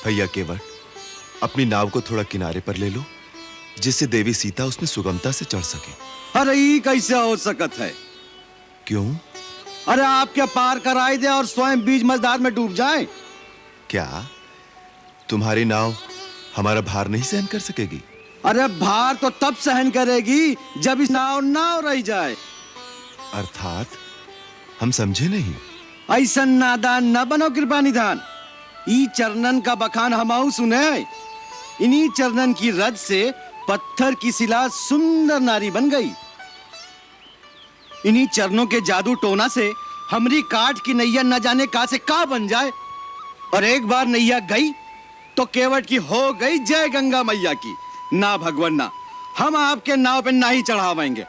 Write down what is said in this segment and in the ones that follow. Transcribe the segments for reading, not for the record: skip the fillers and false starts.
भैया केवट, अपनी नाव को थोड़ा किनारे पर ले लो, जिससे देवी सीता उसमें सुगमता से चढ़ सके। अरे ये कैसे हो सकत है? क्यों? अरे आप क्या पार कराई दे और स्वयं बीच मझधार में डूब जाए? क्या तुम्हारी नाव हमारा भार नहीं सहन कर सकेगी? अरे भार तो तब सहन करेगी जब इस नाव नाव रह जाए। अर्थात हम समझे नहीं। ऐसा नादान न बनो कृपा निधान। ई चरणन का बखान हमाऊ सुने। इन्हीं चरणन की रज से पत्थर की शिला सुंदर नारी बन गई। इन्हीं चरणों के जादू टोना से हमरी काट की नैया न जाने का से का बन जाए। और एक बार नैया गई तो केवट की हो गई जय गंगा मैया की। ना भगवान ना, हम आपके नाव पे ना ही चढ़ावेंगे।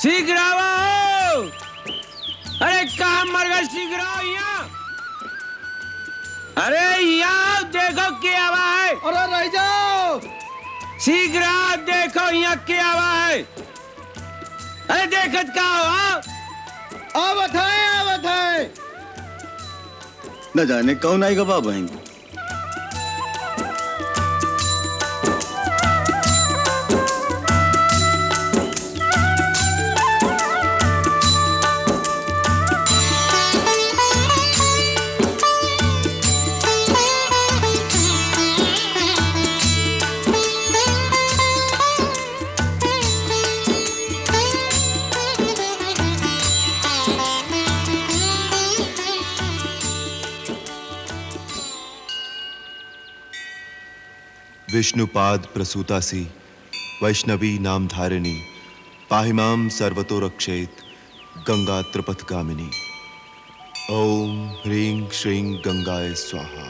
शीघ्र आओ। अरे कहाँ मर गए? शीघ्र आओ यहाँ। अरे यहाँ देखो क्या हुआ है। अरे रह जाओ। शीघ्र आओ, देखो यहाँ क्या हुआ है। अरे देखत का हुआ? आवत है। न जाने कौन आएगा बाबा बहन। विष्णुपाद प्रसूतासी वैष्णवी नाम धारिणी पाहिमाम सर्वतो रक्षेत गंगा त्रिपथगामिनी। ओम ह्रीं श्रीं गंगाय स्वाहा।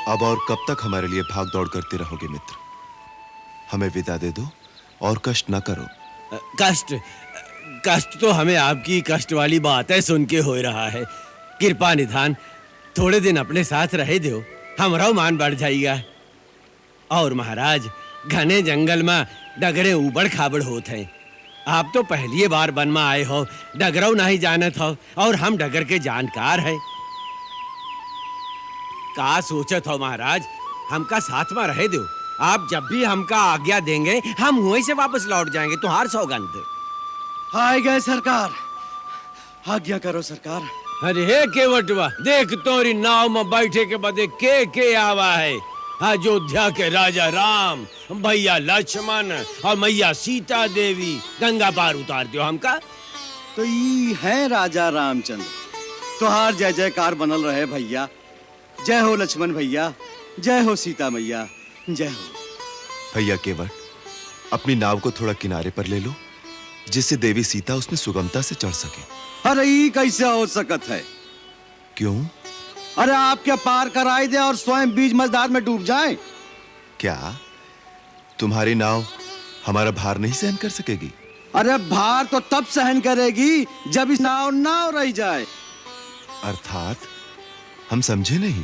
अब और कब तक हमारे लिए भाग दौड़ करते रहोगे मित्र? हमें विदा दे दो और कष्ट न करो। कष्ट तो हमें आपकी कष्ट वाली बातें सुन के हो रहा है। कृपा निधान, थोड़े दिन अपने साथ रहे दो, हमारा मान बढ़ जाएगा। और महाराज, घने जंगल में डगरे उबड़ खाबड़ होते हैं। आप तो पहली बार वन में आए हो, डगरों नहीं जानत हो, और हम डगर के जानकार है। का सोचत हो महाराज, हमका साथ में रहे दो। आप जब भी हमका आज्ञा देंगे हम वहीं से वापस लौट जाएंगे, तुम्हार सौगंध। आए गए सरकार, आज्ञा करो सरकार। अरे हे केवटवा, देख तोरी नाव में बैठे के बदे के आवा है। अयोध्या के राजा राम, भैया लक्ष्मण और मैया सीता देवी गंगा पार उतार दो हमका। तो ये है राजा रामचंद्र। तुहार जय जयकार बनल रहे भैया। जय हो लक्ष्मण भैया, जय हो सीता मैया, जय हो। भैया केवट, अपनी नाव को थोड़ा किनारे पर ले लो, जिससे देवी सीता उसमें सुगमता से चढ़ सके। अरे ये कैसे हो सकत है? क्यों? अरे आप क्या पार कराई दे और स्वयं बीच मझधार में डूब जाए? क्या तुम्हारी नाव हमारा भार नहीं सहन कर सकेगी? अरे भार तो तब सहन करेगी जब इस नाव नाव रह जाए। अर्थात हम समझे नहीं।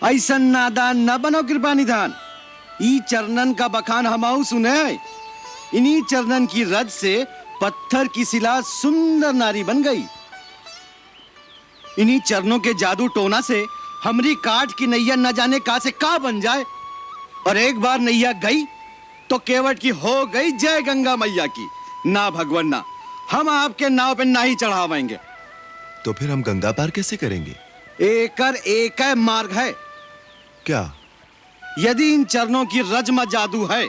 ऐसा नादान न बनो कृपा निधान। ई चरणन का बखान हमाऊ सुने। इन्हीं चरणन की रज से पत्थर की शिला सुंदर नारी बन गई। इन्हीं चरणों के जादू टोना से हमरी काट की नैया न जाने का से का बन जाए। और एक बार नैया गई तो केवट की हो गई जय गंगा मैया की। ना भगवान ना, हम आपके नाव पे ना ही चढ़ावेंगे। तो फिर हम गंगा पार कैसे करेंगे? एक मार्ग है। क्या? यदि इन चरणों की रज में जादू है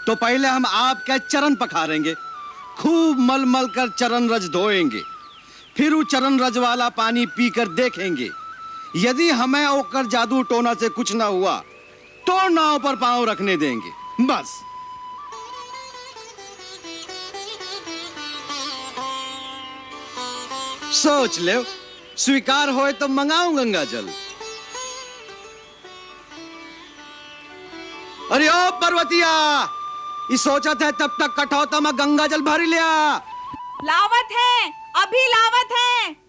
तो पहले हम आपके चरण पखारेंगे, खूब मल मल कर चरण रज धोएंगे, फिर वो चरण रज वाला पानी पीकर देखेंगे यदि हमें ओकर जादू टोना से कुछ ना हुआ तो नाव पर पांव रखने देंगे बस। सोच ले, स्वीकार होए तो मंगाऊं गंगा जल। अरे ओ पर्वतिया, ये सोचत है तब तक कठौता में गंगा जल भर लिया। लावत है, अभी लावत है।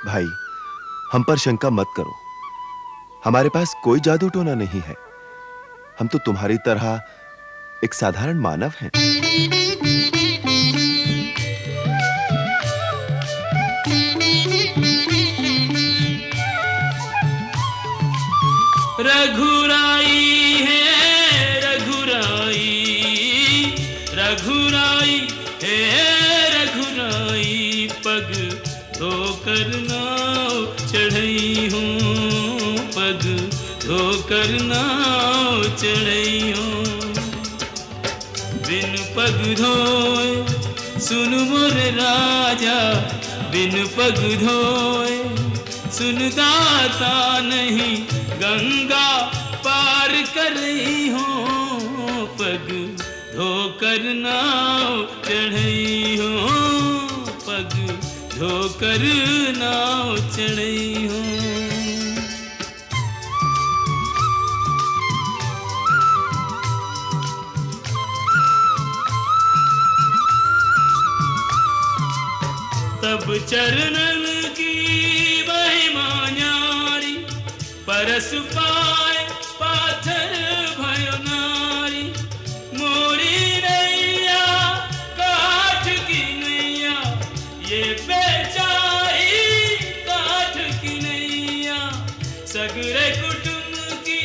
भाई, हम पर शंका मत करो। हमारे पास कोई जादू टोना नहीं है। हम तो तुम्हारी तरह एक साधारण मानव हैं। रघुराई है रघुराई, रघुराई है रघुराई, पग धोकर नाव चढ़ई हूँ, पग धोकर नाव चढ़ई हूँ। बिन पग धोए सुन मोर राजा, बिन पग धोए सुन दाता नहीं गंगा पार कर रही हूँ, पग धोकर नाव चढ़ई हूँ, पग धोकर नाव चढ़ई हूँ। तब चरणन की महिमा न्यारी, परस पाए पाथर भयो नारी। मोरी नैया काठ की नैया, ये बेचारी काठ की नैया। सगरे कुटुंब की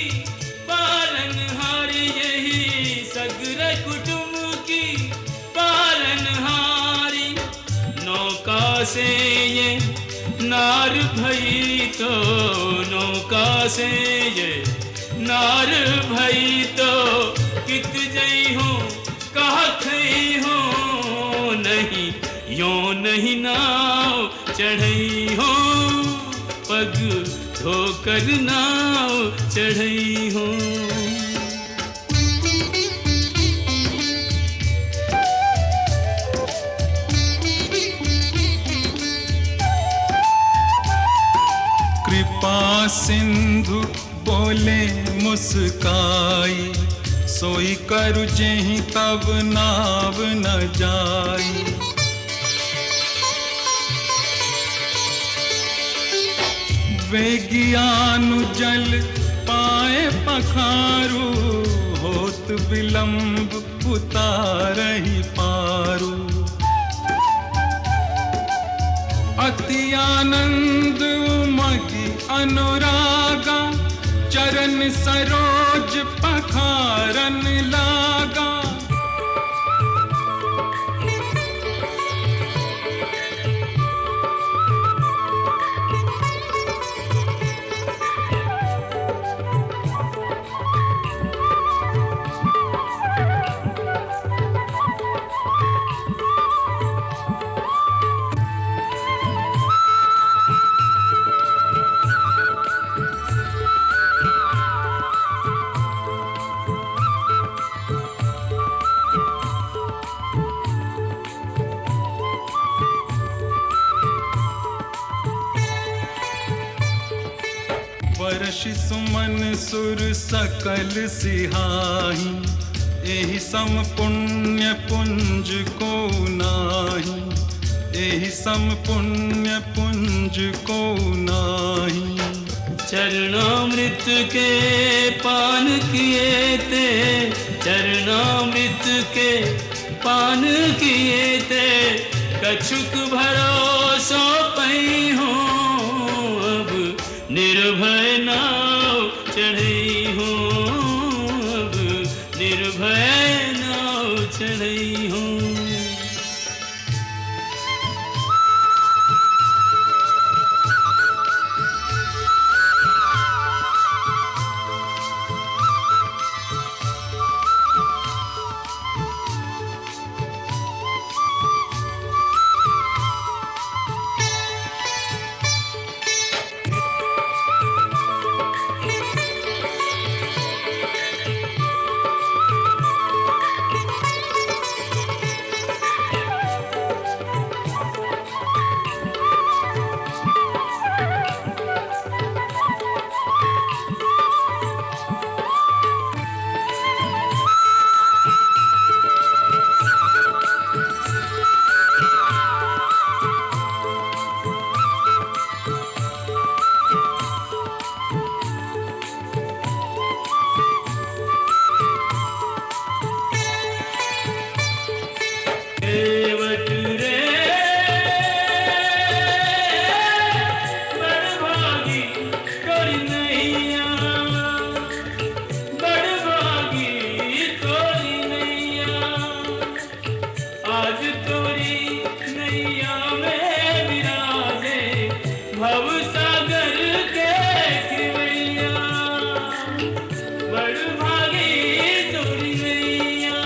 पालनहारी, यही सगरे कुटुंब की पालनहारी। नौका से ये नार भई तो, नौका से ये नार भई तो, कित जई हूँ कहा खई हूँ, नहीं यो नहीं नाव चढ़ई हूँ, पग धोकर नाव चढ़ई हूँ। कृपा सिंधु बोले मुस्काई, सोई करु जेहि तब नाव न जाई। वे ज्ञानु जल पाए पखारू, होत विलंब उतारहि पारू। अति आनंद उमगी अनुरागा, चरण सरोज पखारन लागा। वर्षि सुमन सुर सकल सिहाही, एहि सम पुण्य पुंज को नाही। एहि सम पुण्य पुंज को नाही। चरणामृत के पान किए ते, चरणामृत के पान किए ते, कछुक भरोसो पई हूँ, अब निर्भय नाव चढ़ई हूँ, अब निर्भय नाव चढ़ई हूँ। भव सागर के खिवैया, बड़ भागी तोरी मैया।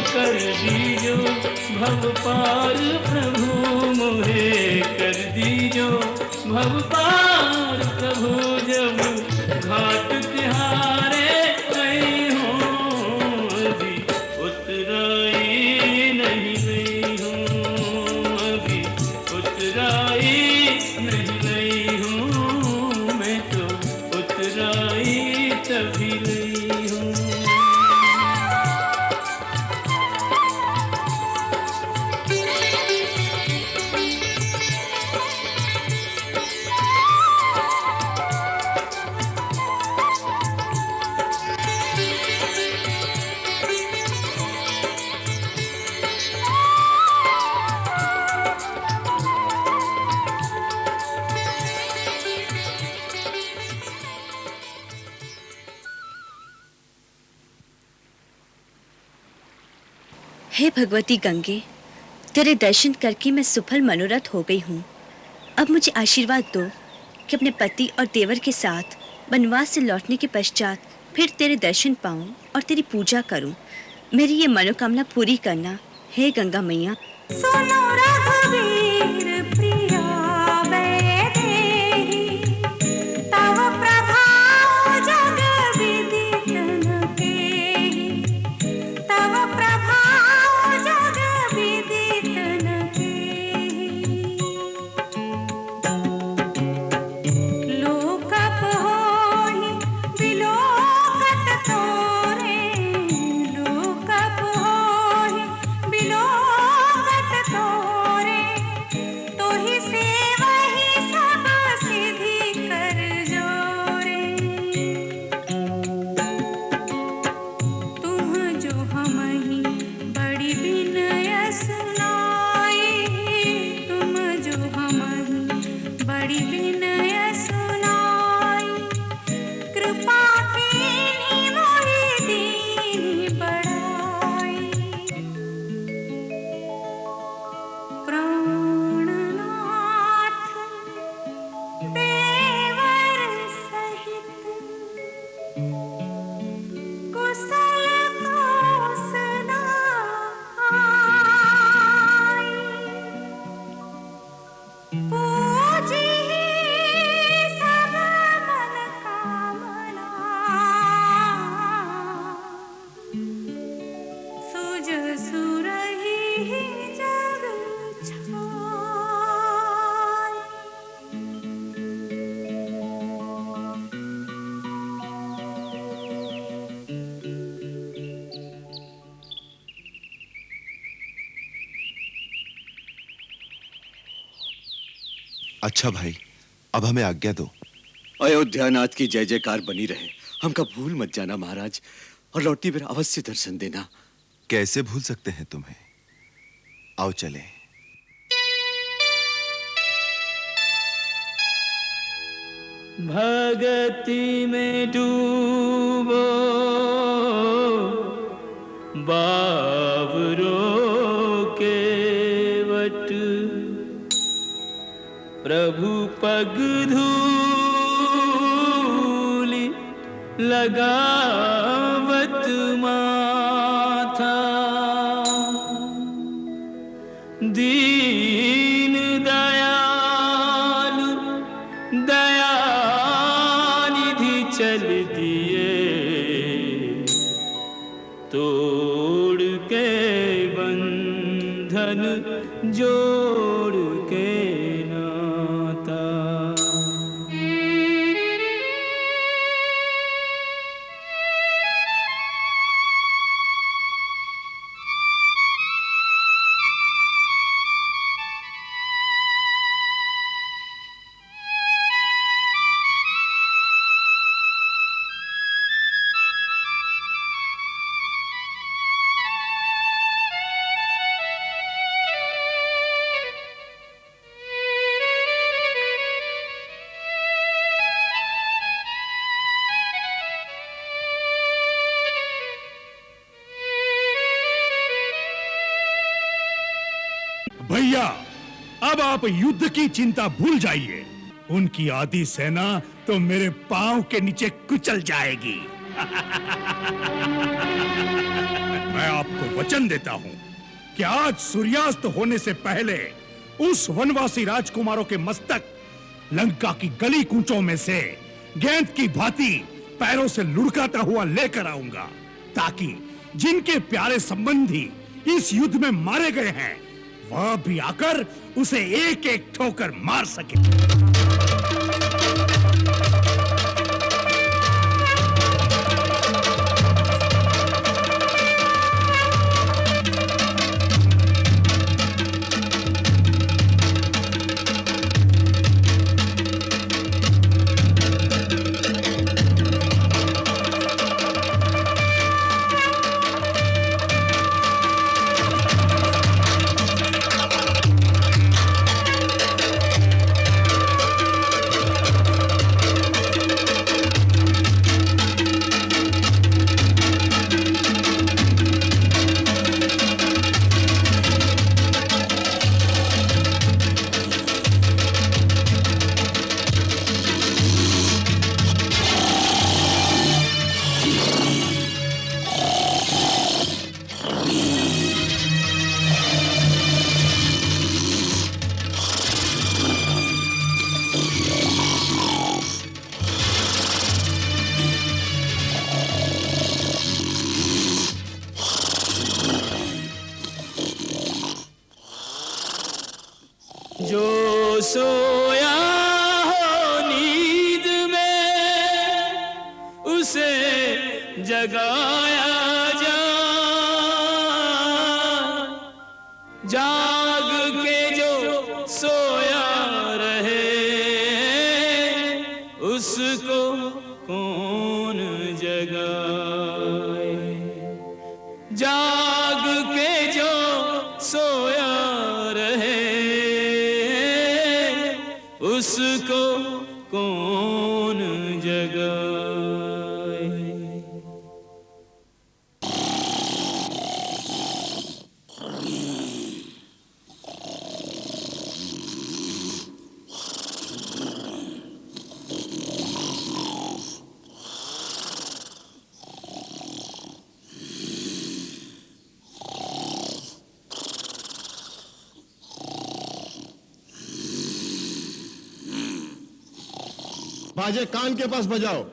कर दीजो भव पार प्रभु मोहे, कर दीजो भव पार प्रभु। जब घाट तिहारे गई हूँ, अभी उतराई नहीं हूँ, अभी उतराई नहीं हूँ, मैं तो उतराई तभी नहीं हूँ। हे भगवती गंगे, तेरे दर्शन करके मैं सुफल मनोरथ हो गई हूँ। अब मुझे आशीर्वाद दो कि अपने पति और देवर के साथ वनवास से लौटने के पश्चात फिर तेरे दर्शन पाऊँ और तेरी पूजा करूँ। मेरी ये मनोकामना पूरी करना, हे गंगा मैया। सुनो रघुवीर प्रिया वैदेही, तव प्रभाव जग विदित न केहि, तव प्रभाव जग विदित न केहि। लोकप होहि बिलोकत तोरे, लोकप होहि बिलोकत तोरे, तोहि से वही सब सिद्धि कर जोरे। तुम जो हमहि बड़ी विनय सुनाई, तुम जो हमहि बड़ी विनय सुनाई, कृपा कीन्ही मोहि दीन्ही बढ़ाई। प्राणनाथ देवर सहित कुशल कोसला आई, पूजिहि सब मन कामना, सुज सुरहि जग छाई। अच्छा भाई, अब हमें आज्ञा दो। अयोध्यानाथ की जय जयकार बनी रहे। हमका भूल मत जाना महाराज, और लौटती फिर अवश्य दर्शन देना। कैसे भूल सकते हैं तुम्हें। आओ चले। भगति में डूबो बावरो केवट, प्रभु पग धूलि लगावत माथा, दीन दयालु दयानिधि चल दिए, तोड़ के बंधन जोड़ के नाता। भैया, अब आप युद्ध की चिंता भूल जाइए। उनकी आधी सेना तो मेरे पांव के नीचे कुचल जाएगी। मैं आपको वचन देता हूं कि आज सूर्यास्त होने से पहले उस वनवासी राजकुमारों के मस्तक लंका की गली कूचों में से गेंद की भांति पैरों से लुढ़काता हुआ लेकर आऊंगा, ताकि जिनके प्यारे संबंधी इस युद्ध में मारे गए हैं वह भी आकर उसे एक एक ठोकर मार सके। जो सोया हो नींद में उसे जगाया जा, जाग के जो सोया रहे उसको कौन जगाए। जाग के जो सोया रहे उसको कौन जगाए। बाजे कान के पास बजाओ।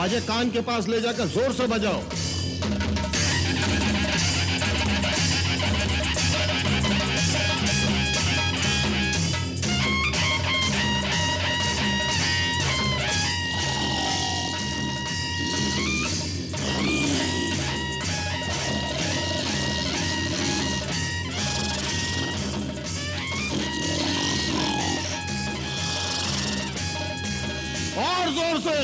बाजे कान के पास ले जाकर जोर से बजाओ। और जोर से।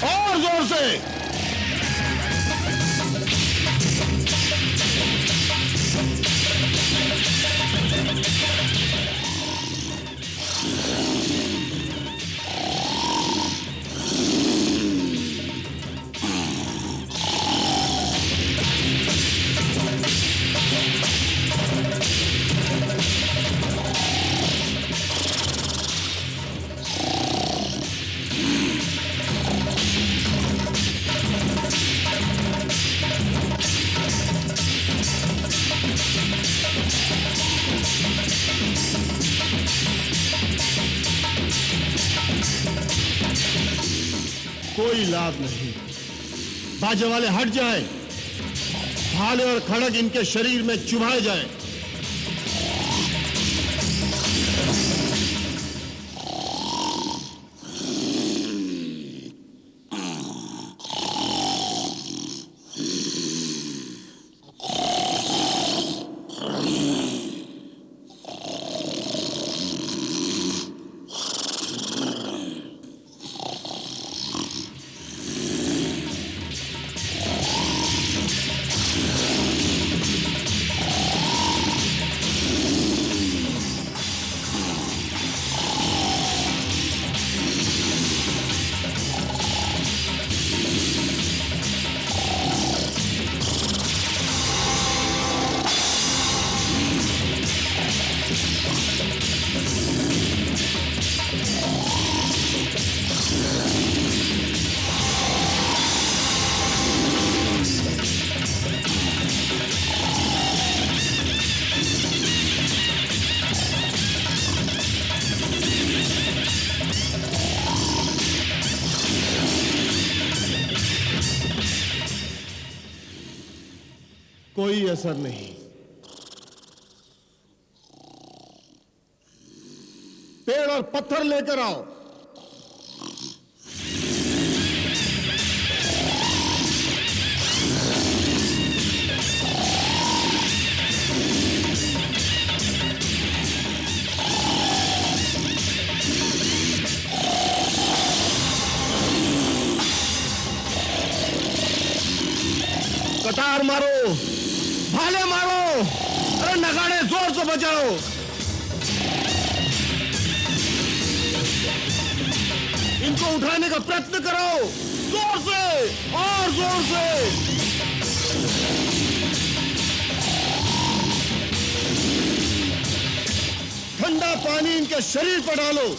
और जोर से। कोई लाभ नहीं। बाजे वाले हट जाएं, भाले और खड़ग इनके शरीर में चुभाए जाएं। कोई असर नहीं। पेड़ और पत्थर लेकर आओ। कटार मारो, भाले मारो, अरे नगाड़े जोर से बजाओ। इनको उठाने का प्रयत्न करो, जोर से और जोर से। ठंडा पानी इनके शरीर पर डालो।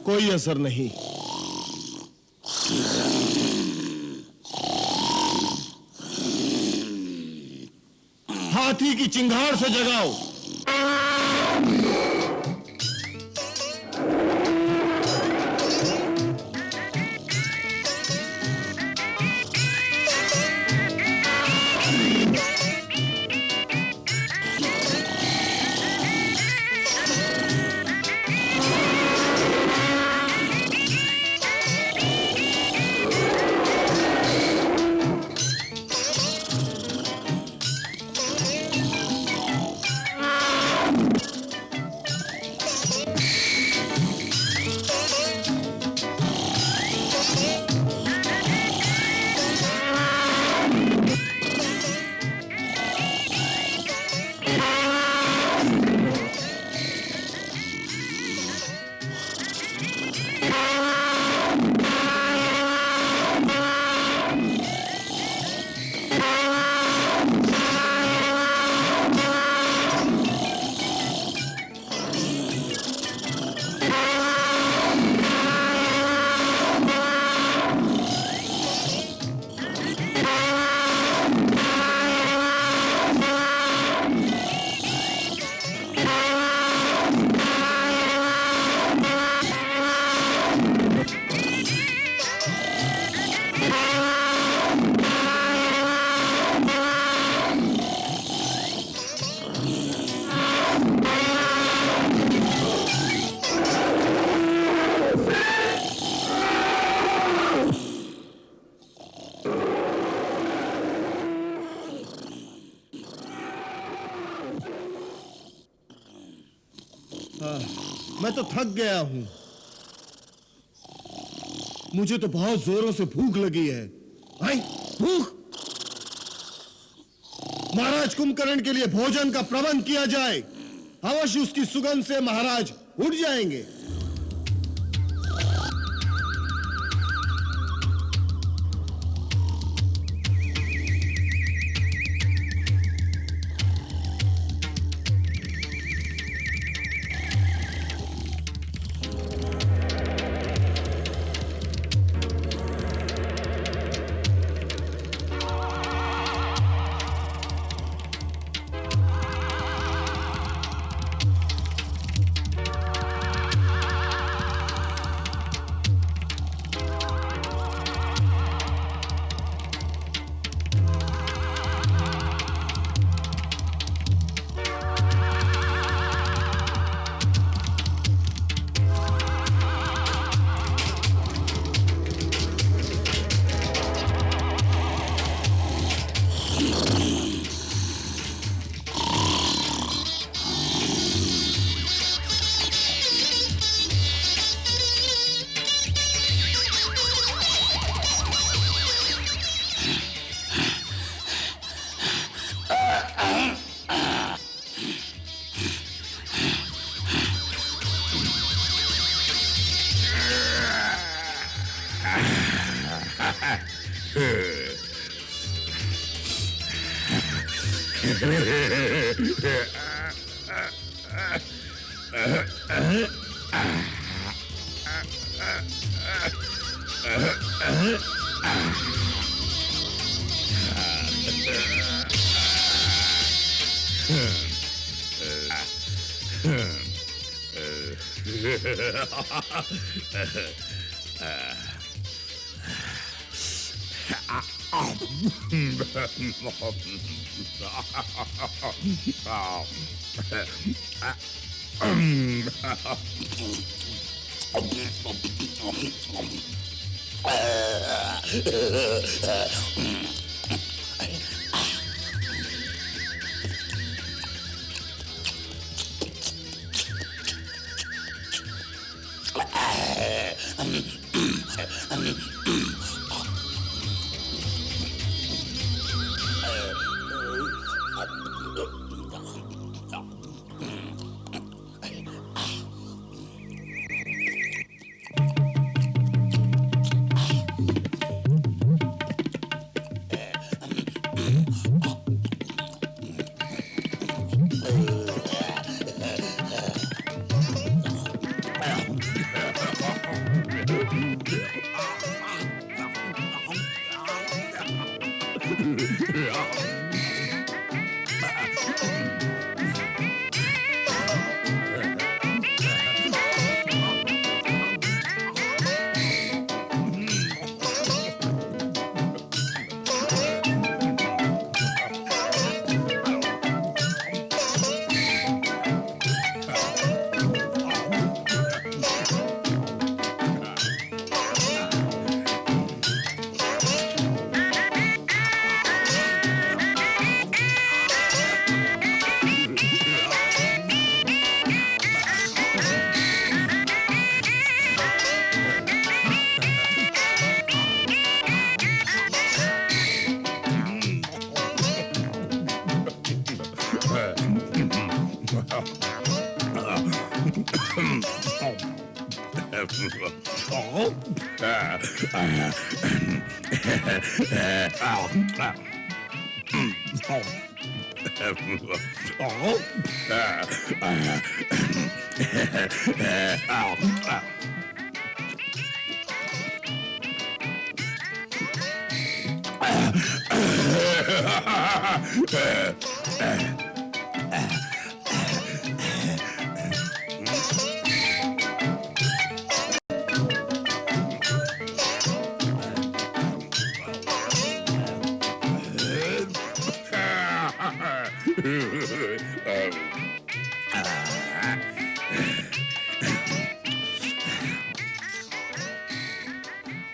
कोई असर नहीं। हाथी की चिंगार से जगाओ। मैं तो थक गया हूं। मुझे तो बहुत जोरों से भूख लगी है। आई भूख। महाराज कुंभकर्ण के लिए भोजन का प्रबंध किया जाए। अवश्य उसकी सुगंध से महाराज उठ जाएंगे।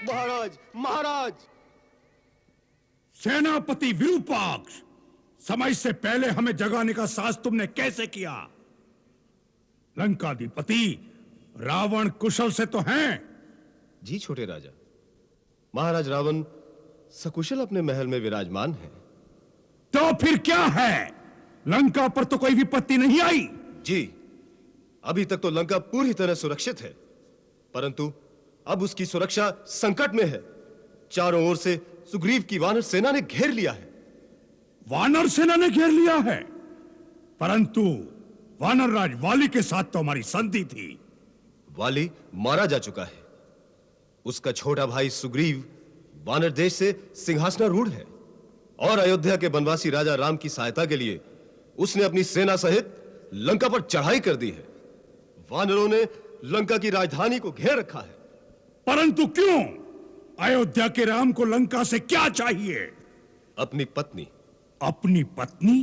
महाराज, महाराज! सेनापति विरूपाक्ष, समय से पहले हमें जगाने का साहस तुमने कैसे किया? लंकाधिपति रावण कुशल से तो हैं? जी छोटे राजा, महाराज रावण सकुशल अपने महल में विराजमान है। तो फिर क्या है? लंका पर तो कोई विपत्ति नहीं आई? जी, अभी तक तो लंका पूरी तरह सुरक्षित है, परंतु अब उसकी सुरक्षा संकट में है। चारों ओर से सुग्रीव की वानर सेना ने घेर लिया है। वानर सेना ने घेर लिया है, परंतु वानर राज वाली के साथ तो हमारी संधि थी। वाली मारा जा चुका है। उसका छोटा भाई सुग्रीव वानर देश से सिंहासनारूढ़ है और अयोध्या के बनवासी राजा राम की सहायता के लिए उसने अपनी सेना सहित लंका पर चढ़ाई कर दी है। वानरों ने लंका की राजधानी को घेर रखा है। परंतु क्यों? अयोध्या के राम को लंका से क्या चाहिए? अपनी पत्नी। अपनी पत्नी?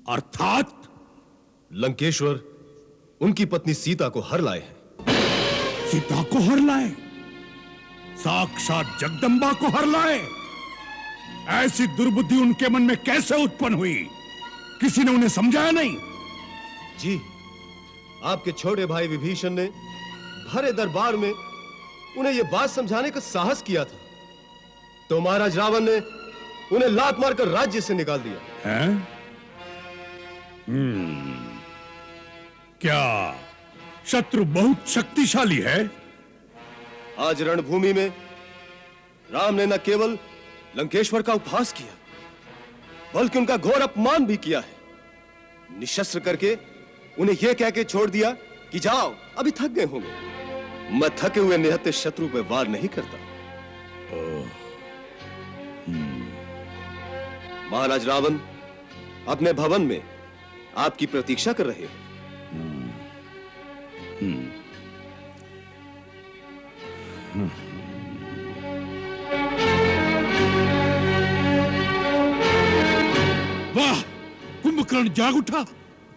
अर्थात लंकेश्वर उनकी पत्नी सीता को हर लाए हैं। सीता को हर लाए? साक्षात जगदंबा को हर लाए? ऐसी दुर्बुद्धि उनके मन में कैसे उत्पन्न हुई? किसी ने उन्हें समझाया नहीं? जी, आपके छोटे भाई विभीषण ने भरे दरबार में उन्हें यह बात समझाने का साहस किया था, तो महाराज रावण ने उन्हें लात मारकर राज्य से निकाल दिया। हैं? क्या शत्रु बहुत शक्तिशाली है? आज रणभूमि में राम ने न केवल लंकेश्वर का उपहास किया, बल्कि उनका घोर अपमान भी किया है। निशस्त्र करके उन्हें यह कह के छोड़ दिया कि जाओ, अभी थक गए होंगे। मैं थके हुए निहत्थे शत्रु पे वार नहीं करता। महाराज रावण अपने भवन में आपकी प्रतीक्षा कर रहे हैं। वाह, कुंभकर्ण जाग उठा।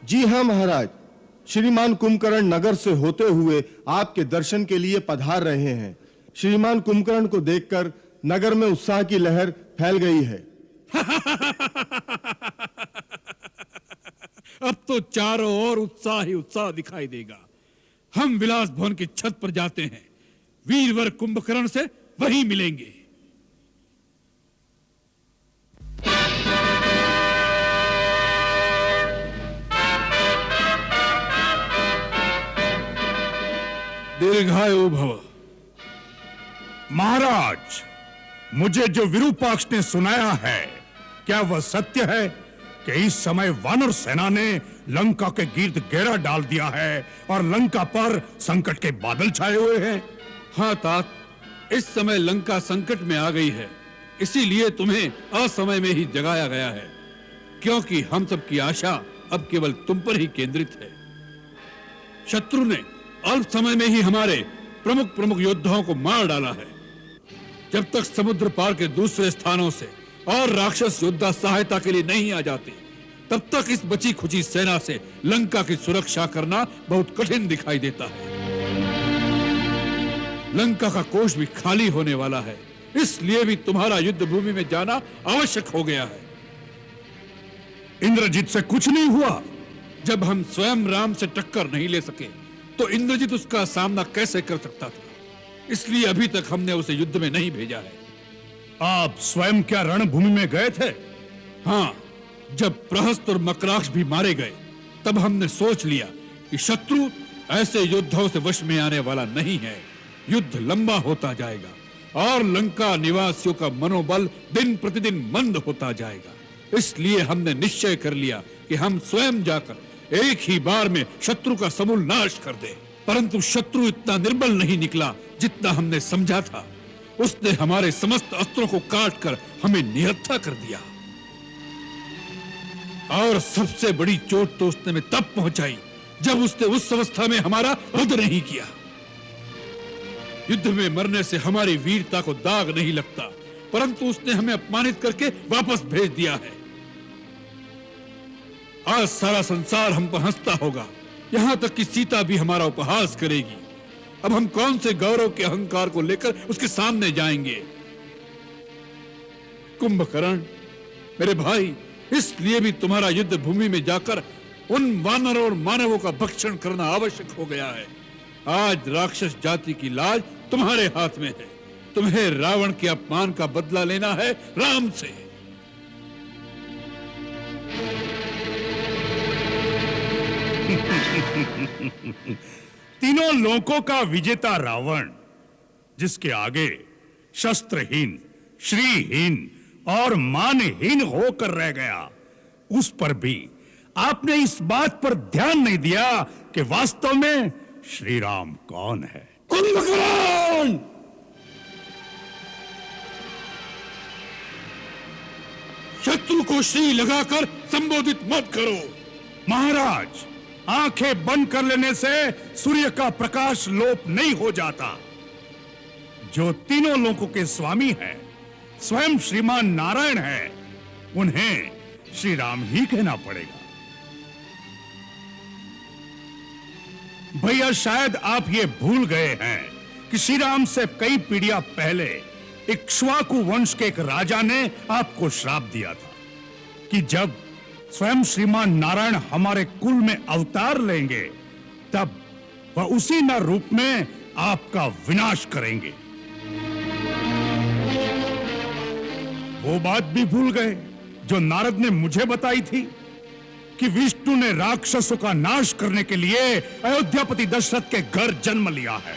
जी हाँ महाराज, श्रीमान कुंभकर्ण नगर से होते हुए आपके दर्शन के लिए पधार रहे हैं। श्रीमान कुंभकर्ण को देखकर नगर में उत्साह की लहर फैल गई है। अब तो चारों ओर उत्साह ही उत्साह दिखाई देगा। हम विलास भवन की छत पर जाते हैं, वीरवर कुंभकर्ण से वहीं मिलेंगे। दीर्घायु भव। महाराज, मुझे जो विरूपाक्ष ने सुनाया है, क्या वह सत्य है कि इस समय वानर सेना ने लंका के गिर्द घेरा डाल दिया है और लंका पर संकट के बादल छाए हुए हैं? हाँ तात, इस समय लंका संकट में आ गई है, इसीलिए तुम्हें असमय में ही जगाया गया है, क्योंकि हम सब की आशा अब केवल तुम पर ही केंद्रित है। शत्रु ने अल्प समय में ही हमारे प्रमुख योद्धाओं को मार डाला है। जब तक समुद्र पार के दूसरे स्थानों से और राक्षस योद्धा सहायता के लिए नहीं आ जाते, तब तक इस बची खुची सेना से लंका की सुरक्षा करना बहुत कठिन दिखाई देता है। लंका का कोष भी खाली होने वाला है, इसलिए भी तुम्हारा युद्ध भूमि में जाना आवश्यक हो गया है। इंद्रजीत से कुछ नहीं हुआ? जब हम स्वयं राम से टक्कर नहीं ले सके, तो इंद्रजीत उसका सामना कैसे कर सकता था? इसलिए अभी तक हमने उसे युद्ध में नहीं भेजा है। आप स्वयं क्या रणभूमि में गए थे? हाँ, जब प्रहस्त और मकराक्ष भी मारे गए, तब हमने सोच लिया कि शत्रु ऐसे योद्धाओं से वश में आने वाला नहीं है। युद्ध लंबा होता जाएगा और लंका निवासियों का मनोबल दिन प्रतिदिन मंद होता जाएगा। इसलिए हमने निश्चय कर लिया कि हम स्वयं जाकर एक ही बार में शत्रु का समूल नाश कर दें। परंतु शत्रु इतना निर्बल नहीं निकला जितना हमने समझा था। उसने हमारे समस्त अस्त्रों को काटकर हमें निहत्था कर दिया। और सबसे बड़ी चोट तो उसने में तब पहुंचाई जब उसने उस अवस्था में हमारा वध नहीं किया। युद्ध में मरने से हमारी वीरता को दाग नहीं लगता, परंतु उसने हमें अपमानित करके वापस भेज दिया है। आज सारा संसार हम पर हंसता होगा, यहां तक कि सीता भी हमारा उपहास करेगी। अब हम कौन से गौरव के अहंकार को लेकर उसके सामने जाएंगे? कुंभकर्ण मेरे भाई, इसलिए भी तुम्हारा युद्ध भूमि में जाकर उन वानरों और मानवों का भक्षण करना आवश्यक हो गया है। आज राक्षस जाति की लाज तुम्हारे हाथ में है। तुम्हें रावण के अपमान का बदला लेना है राम से। तीनों लोकों का विजेता रावण, जिसके आगे शस्त्रहीन, श्रीहीन और मानहीन होकर रह गया, उस पर भी आपने इस बात पर ध्यान नहीं दिया कि वास्तव में श्री राम कौन है। कुंभकर्ण! शत्रु को श्री लगाकर संबोधित मत करो। महाराज, आंखें बंद कर लेने से सूर्य का प्रकाश लोप नहीं हो जाता। जो तीनों लोकों के स्वामी हैं, स्वयं श्रीमान नारायण है, उन्हें श्री राम ही कहना पड़ेगा। भैया, शायद आप ये भूल गए हैं कि श्री राम से कई पीढ़ियां पहले इक्ष्वाकु वंश के एक राजा ने आपको श्राप दिया था कि जब स्वयं श्रीमान नारायण हमारे कुल में अवतार लेंगे, तब वह उसी न रूप में आपका विनाश करेंगे। वो बात भी भूल गए जो नारद ने मुझे बताई थी कि विष्णु ने राक्षसों का नाश करने के लिए अयोध्यापति दशरथ के घर जन्म लिया है।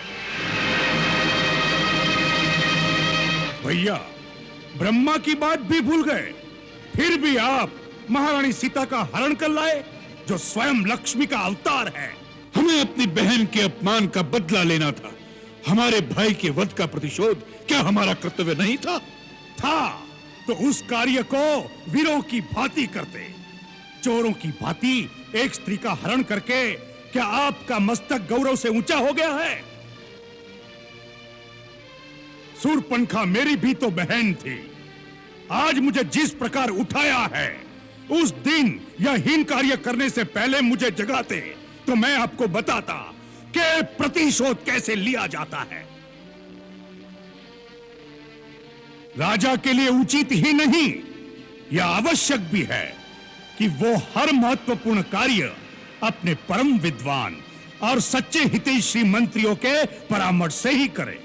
भैया, ब्रह्मा की बात भी भूल गए। फिर भी आप महारानी सीता का हरण कर लाए, जो स्वयं लक्ष्मी का अवतार है। हमें अपनी बहन के अपमान का बदला लेना था। हमारे भाई के वध का प्रतिशोध क्या हमारा कर्तव्य नहीं था? तो उस कार्य को वीरों की भांति करते। चोरों की भांति एक स्त्री का हरण करके क्या आपका मस्तक गौरव से ऊंचा हो गया है? शूर्पणखा मेरी भी तो बहन थी। आज मुझे जिस प्रकार उठाया है, उस दिन यह हीन कार्य करने से पहले मुझे जगाते तो मैं आपको बताता कि प्रतिशोध कैसे लिया जाता है। राजा के लिए उचित ही नहीं, यह आवश्यक भी है कि वो हर महत्वपूर्ण कार्य अपने परम विद्वान और सच्चे हितैषी मंत्रियों के परामर्श से ही करे।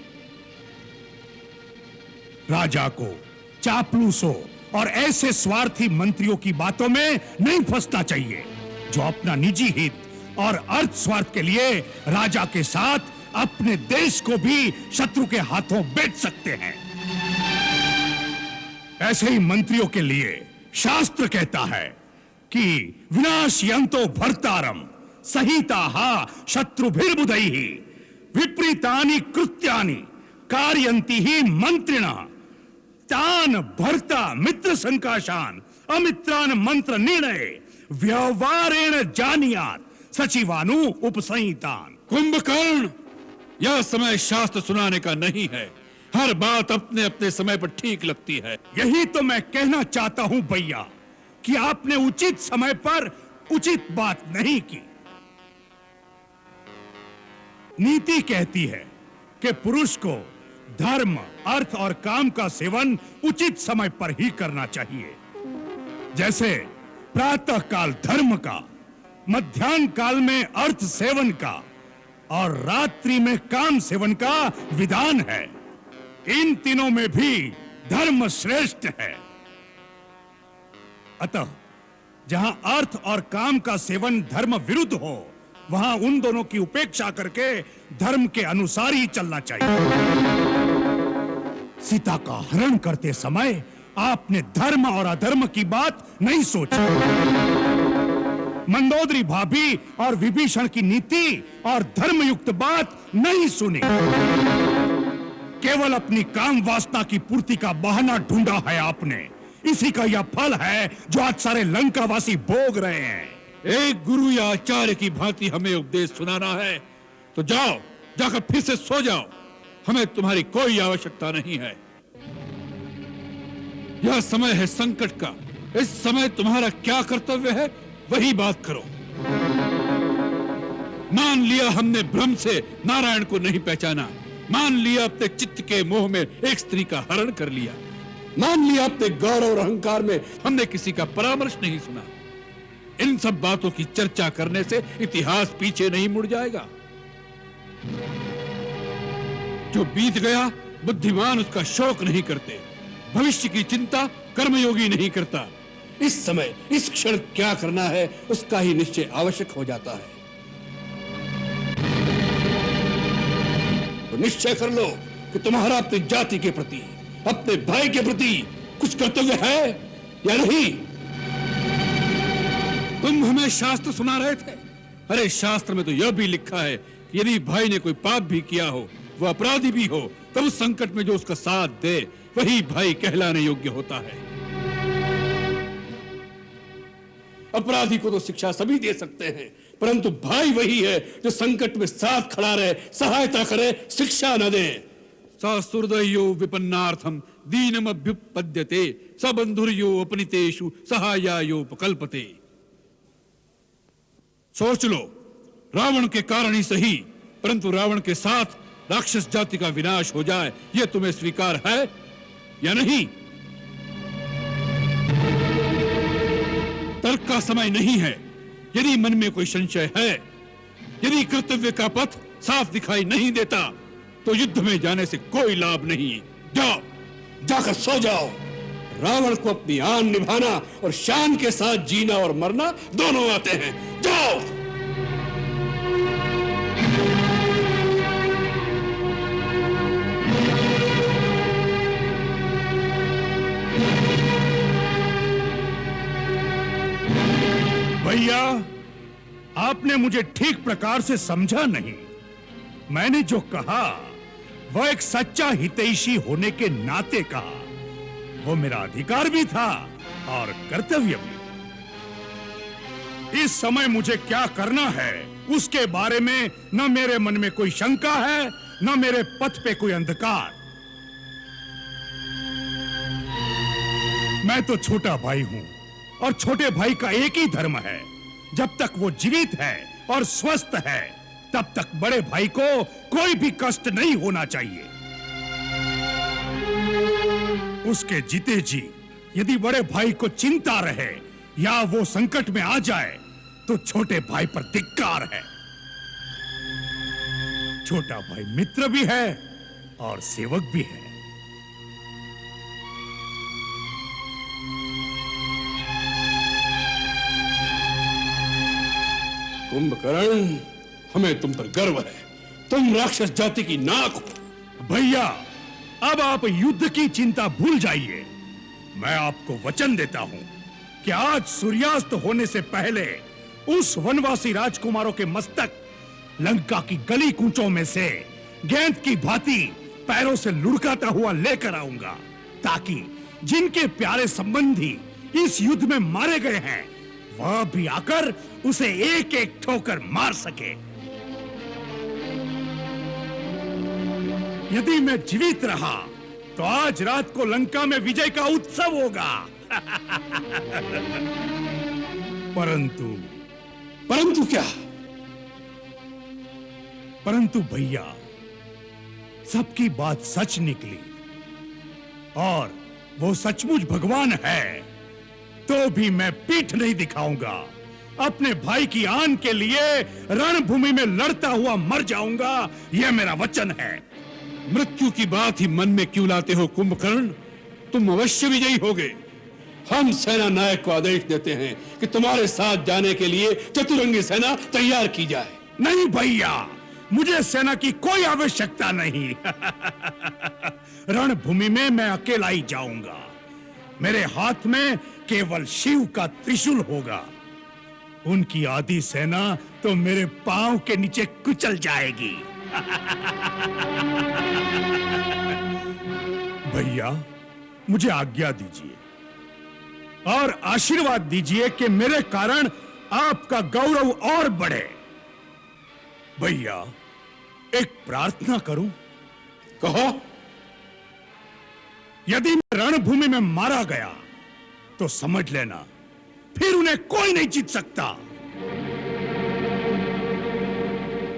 राजा को चापलूसों और ऐसे स्वार्थी मंत्रियों की बातों में नहीं फंसना चाहिए जो अपना निजी हित और अर्थ स्वार्थ के लिए राजा के साथ अपने देश को भी शत्रु के हाथों बेच सकते हैं। ऐसे ही मंत्रियों के लिए शास्त्र कहता है कि विनाशयन्तो भर्तारम सहिताहा शत्रुभिर्बुधैः विपरीतानि कृत्यानि कारयन्ति ही मंत्रिणा तान भर्ता मित्र संकाशान अमित्रान मंत्र निर्णय व्यवहारेण जानियात सचिवानु उपसंहितान। कुंभकर्ण, यह समय शास्त्र सुनाने का नहीं है। हर बात अपने अपने समय पर ठीक लगती है। यही तो मैं कहना चाहता हूं भैया कि आपने उचित समय पर उचित बात नहीं की। नीति कहती है कि पुरुष को धर्म, अर्थ और काम का सेवन उचित समय पर ही करना चाहिए। जैसे प्रातः काल धर्म का, मध्याह्न काल में अर्थ सेवन का और रात्रि में काम सेवन का विधान है। इन तीनों में भी धर्म श्रेष्ठ है। अतः जहां अर्थ और काम का सेवन धर्म विरुद्ध हो, वहां उन दोनों की उपेक्षा करके धर्म के अनुसार ही चलना चाहिए। सीता का हरण करते समय आपने धर्म और अधर्म की बात नहीं सोची। मंदोदरी भाभी और विभीषण की नीति और धर्मयुक्त बात नहीं सुनी। केवल अपनी काम वासना की पूर्ति का बहाना ढूंढा है आपने। इसी का यह फल है जो आज सारे लंकावासी भोग रहे हैं। एक गुरु या आचार्य की भांति हमें उपदेश सुनाना है तो जाओ, जाकर फिर से सो जाओ। हमें तुम्हारी कोई आवश्यकता नहीं है। यह समय है संकट का। इस समय तुम्हारा क्या कर्तव्य है वही बात करो। मान लिया हमने भ्रम से नारायण को नहीं पहचाना, मान लिया अपने चित्त के मोह में एक स्त्री का हरण कर लिया, मान लिया अपने गौरव और अहंकार में हमने किसी का परामर्श नहीं सुना। इन सब बातों की चर्चा करने से इतिहास पीछे नहीं मुड़ जाएगा। जो बीत गया बुद्धिमान उसका शोक नहीं करते, भविष्य की चिंता कर्मयोगी नहीं करता। इस समय इस क्षण क्या करना है उसका ही निश्चय आवश्यक हो जाता है। तो निश्चय कर लो कि तुम्हारा अपनी जाति के प्रति, अपने भाई के प्रति कुछ कर्तव्य है या नहीं। तुम हमें शास्त्र सुना रहे थे। अरे शास्त्र में तो यह भी लिखा है कि यदि भाई ने कोई पाप भी किया हो, वह अपराधी भी हो, तब उस संकट में जो उसका साथ दे वही भाई कहलाने योग्य होता है। अपराधी को तो शिक्षा सभी दे सकते हैं, परंतु भाई वही है जो संकट में साथ खड़ा रहे, सहायता करे, शिक्षा न दे। ससुहृदयो विपन्नार्थम दीनमभ्युपद्यते स बंधुर्यो अपनितेषु सहायायोपकल्पते। सोच लो, रावण के कारण ही सही, परंतु रावण के साथ राक्षस जाति का विनाश हो जाए, यह तुम्हें स्वीकार है या नहीं? तर्क का समय नहीं है। यदि मन में कोई संशय है, यदि कर्तव्य का पथ साफ दिखाई नहीं देता, तो युद्ध में जाने से कोई लाभ नहीं। जाओ, जाकर सो जाओ। रावण को अपनी आन निभाना और शान के साथ जीना और मरना दोनों आते हैं। जाओ। भैया, आपने मुझे ठीक प्रकार से समझा नहीं। मैंने जो कहा वह एक सच्चा हितैषी होने के नाते कहा। वो मेरा अधिकार भी था और कर्तव्य भी। इस समय मुझे क्या करना है उसके बारे में न मेरे मन में कोई शंका है, न मेरे पथ पे कोई अंधकार। मैं तो छोटा भाई हूं और छोटे भाई का एक ही धर्म है। जब तक वो जीवित है और स्वस्थ है, तब तक बड़े भाई को कोई भी कष्ट नहीं होना चाहिए। उसके जीते जी यदि बड़े भाई को चिंता रहे या वो संकट में आ जाए, तो छोटे भाई पर धिक्कार है। छोटा भाई मित्र भी है और सेवक भी है। कुंभकर्ण, हमें तुम पर गर्व है। तुम राक्षस जाति की नाक हो। भैया, अब आप युद्ध की चिंता भूल जाइए। मैं आपको वचन देता हूं कि आज सूर्यास्त होने से पहले उस वनवासी राजकुमारों के मस्तक लंका की गली कूचों में से गेंद की भांति पैरों से लुढ़काता हुआ लेकर आऊंगा, ताकि जिनके प्यारे संबंधी इस युद्ध में मारे गए हैं, वह भी आकर उसे एक एक ठोकर मार सके। यदि मैं जीवित रहा तो आज रात को लंका में विजय का उत्सव होगा। परंतु क्या? परंतु भैया, सबकी बात सच निकली और वो सचमुच भगवान है, तो भी मैं पीठ नहीं दिखाऊंगा। अपने भाई की आन के लिए रणभूमि में लड़ता हुआ मर जाऊंगा, यह मेरा वचन है। मृत्यु की बात ही मन में क्यों लाते हो कुंभकर्ण? तुम अवश्य विजयी होगे। हम सेना नायक को आदेश देते हैं कि तुम्हारे साथ जाने के लिए चतुरंगी सेना तैयार की जाए। नहीं भैया, मुझे सेना की कोई आवश्यकता नहीं। रणभूमि में मैं अकेला ही जाऊंगा। मेरे हाथ में केवल शिव का त्रिशूल होगा। उनकी आधी सेना तो मेरे पांव के नीचे कुचल जाएगी। भैया, मुझे आज्ञा दीजिए और आशीर्वाद दीजिए कि मेरे कारण आपका गौरव और बढ़े। भैया, एक प्रार्थना करूं? कहो। यदि मैं रणभूमि में मारा गया तो समझ लेना फिर उन्हें कोई नहीं जीत सकता।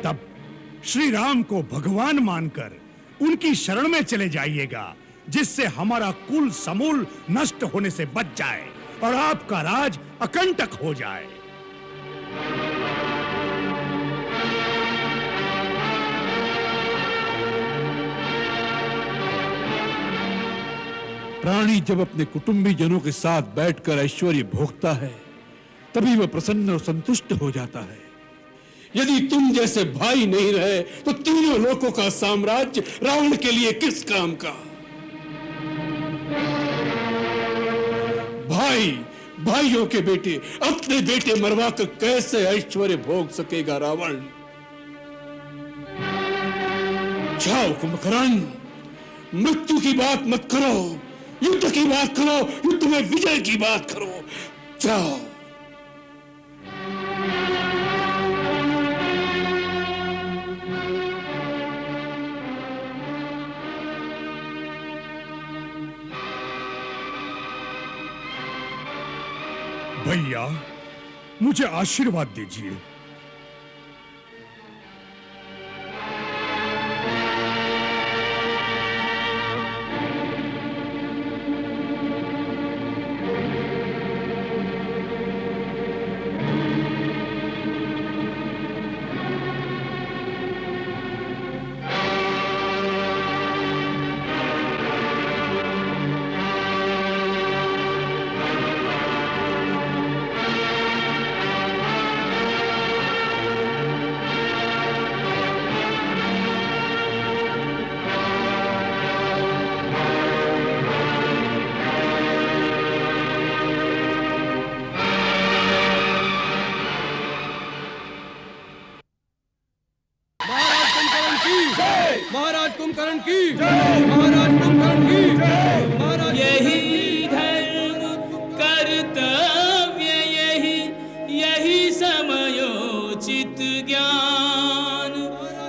तब श्री राम को भगवान मानकर उनकी शरण में चले जाइएगा, जिससे हमारा कुल समूल नष्ट होने से बच जाए और आपका राज अकंटक हो जाए। प्राणी जब अपने कुटुंबी जनों के साथ बैठकर ऐश्वर्य भोगता है, तभी वह प्रसन्न और संतुष्ट हो जाता है। यदि तुम जैसे भाई नहीं रहे तो तीनों लोकों का साम्राज्य रावण के लिए किस काम का? भाई भाइयों के बेटे अपने बेटे मरवा कर कैसे ऐश्वर्य भोग सकेगा रावण? जाओ कुंभकर्ण, मृत्यु की बात मत करो, युद्ध की बात करो, युद्ध में विजय की बात करो। जाओ। भैया, मुझे आशीर्वाद दीजिए। महाराज कुंभकर्ण की जय, महाराज कुंभकर्ण की जय, महाराज। यही धर्म कर्तव्य, यही समयोचित ज्ञान,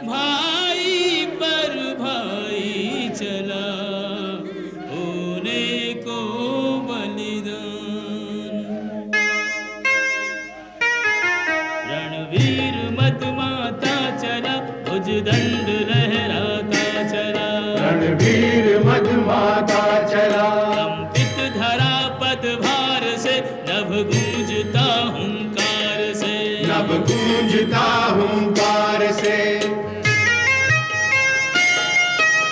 भाई पर भाई चला होने को बलिदान। रणवीर मदमाता चला, भुजदंड लहराता चला। रणवीर मदमाता चला, कंपित धरा पदभार से, नभ गूंजता हुंकार से, नभ गूंजता हुंकार से।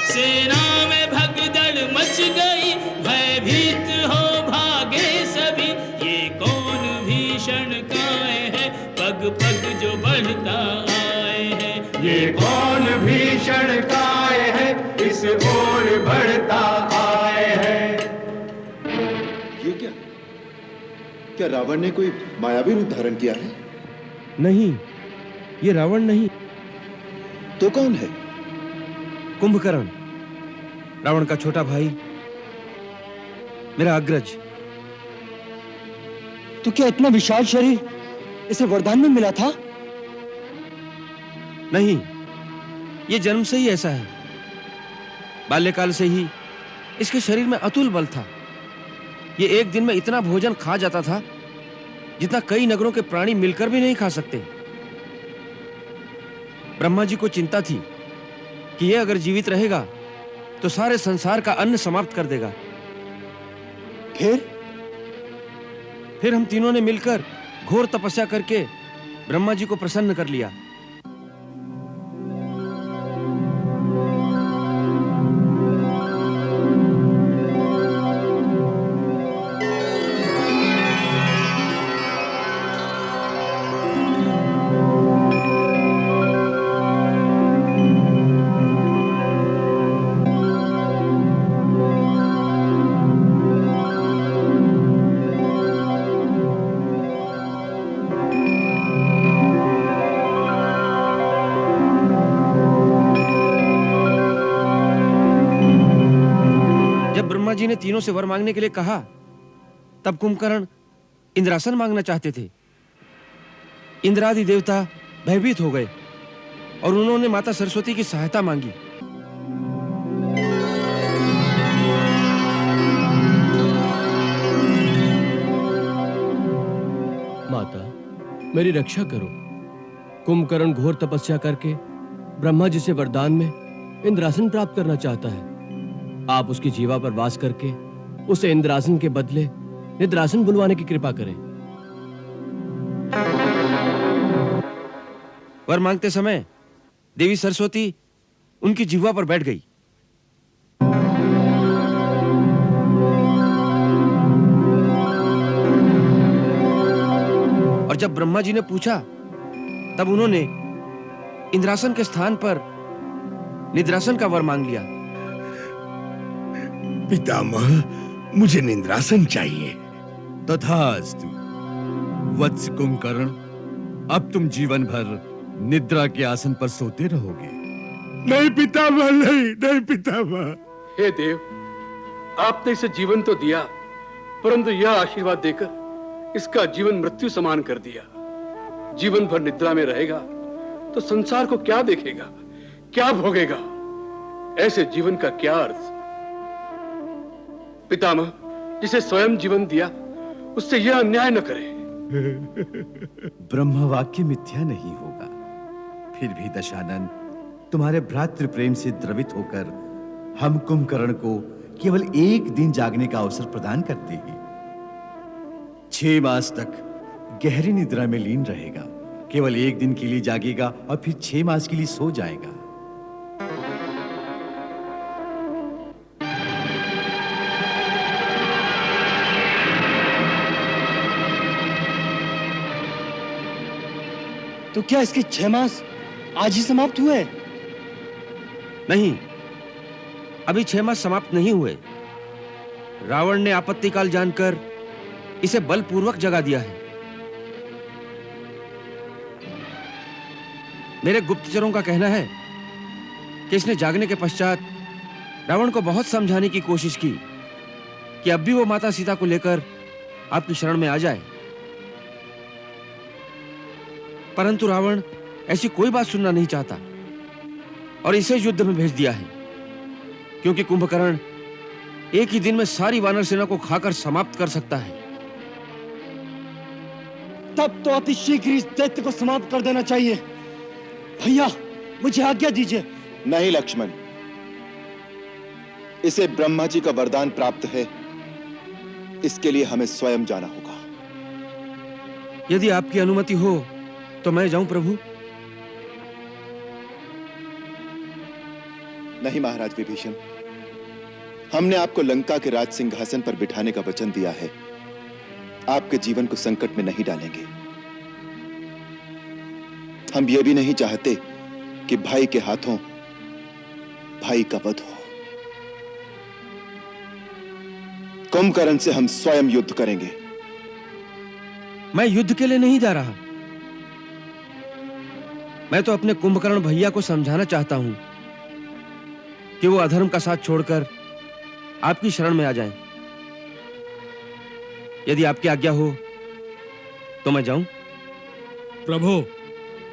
सेना में भगदड़ मच गई, भयभीत हो भागे सभी। ये कौन भीषण काय है, पग पग जो बढ़ता आए है। ये कौन भीषण काय है, इस ओर बढ़ता आए है। ये क्या रावण ने कोई मायावी रूप धारण किया है? नहीं, ये रावण नहीं। तो कौन है? कुंभकर्ण, रावण का छोटा भाई, मेरा अग्रज। तो क्या इतना विशाल शरीर इसे वरदान में मिला था? नहीं, ये जन्म से ही ऐसा है। बाल्यकाल से ही इसके शरीर में अतुल बल था। ये एक दिन में इतना भोजन खा जाता था जितना कई नगरों के प्राणी मिलकर भी नहीं खा सकते। ब्रह्मा जी को चिंता थी कि ये अगर जीवित रहेगा तो सारे संसार का अन्न समाप्त कर देगा। फिर हम तीनों ने मिलकर घोर तपस्या करके ब्रह्मा जी को प्रसन्न कर लिया। ब्रह्मा जी ने तीनों से वर मांगने के लिए कहा, तब कुंभकर्ण इंद्रासन मांगना चाहते थे। इंद्रादि देवता भयभीत हो गए और उन्होंने माता सरस्वती की सहायता मांगी। माता, मेरी रक्षा करो। कुंभकर्ण घोर तपस्या करके ब्रह्मा जी से वरदान में इंद्रासन प्राप्त करना चाहता है। आप उसकी जीवा पर वास करके उसे इंद्रासन के बदले निद्रासन बुलवाने की कृपा करें। वर मांगते समय देवी सरस्वती उनकी जिह्वा पर बैठ गई। और जब ब्रह्मा जी ने पूछा, तब उन्होंने इंद्रासन के स्थान पर निद्रासन का वर मांग लिया। पितामह, मुझे निद्रासन चाहिए। तथास्तु। वत्स कुंभकर्ण, अब तुम जीवन भर निद्रा के आसन पर सोते रहोगे। नहीं पितामह, नहीं पितामह। हे देव, आपने इसे जीवन तो दिया, परंतु यह आशीर्वाद देकर इसका जीवन मृत्यु समान कर दिया। जीवन भर निद्रा में रहेगा तो संसार को क्या देखेगा, क्या भोगेगा? ऐसे जीवन का क्या अर्थ? पितामह, जिसे स्वयं जीवन दिया उससे यह अन्याय न करे। ब्रह्म वाक्य मिथ्या नहीं होगा। फिर भी दशानन, तुम्हारे भ्रातृ प्रेम से द्रवित होकर हम कुंभकर्ण को केवल एक दिन जागने का अवसर प्रदान करते हैं। 6 मास तक गहरी निद्रा में लीन रहेगा। केवल एक दिन के लिए जागेगा और फिर 6 मास के लिए सो जाएगा। तो क्या इसके 6 मास आज ही समाप्त हुए? नहीं, अभी 6 मास समाप्त नहीं हुए। रावण ने आपत्ति काल जानकर इसे बलपूर्वक जगा दिया है। मेरे गुप्तचरों का कहना है कि इसने जागने के पश्चात रावण को बहुत समझाने की कोशिश की कि अब भी वो माता सीता को लेकर आपकी शरण में आ जाए, परंतु रावण ऐसी कोई बात सुनना नहीं चाहता और इसे युद्ध में भेज दिया है, क्योंकि कुंभकर्ण एक ही दिन में सारी वानर सेना को खाकर समाप्त कर सकता है। तब तो अति शीघ्र इस दैत्य को समाप्त कर देना चाहिए। भैया, मुझे आज्ञा दीजिए। नहीं लक्ष्मण, इसे ब्रह्मा जी का वरदान प्राप्त है, इसके लिए हमें स्वयं जाना होगा। यदि आपकी अनुमति हो तो मैं जाऊं प्रभु? नहीं महाराज विभीषण, हमने आपको लंका के राज सिंहासन पर बिठाने का वचन दिया है। आपके जीवन को संकट में नहीं डालेंगे। हम ये भी नहीं चाहते कि भाई के हाथों भाई का वध हो। कुंभकर्ण से हम स्वयं युद्ध करेंगे। मैं युद्ध के लिए नहीं जा रहा। मैं तो अपने कुंभकर्ण भैया को समझाना चाहता हूं कि वो अधर्म का साथ छोड़कर आपकी शरण में आ जाएं। यदि आपकी आज्ञा हो तो मैं जाऊं? प्रभु,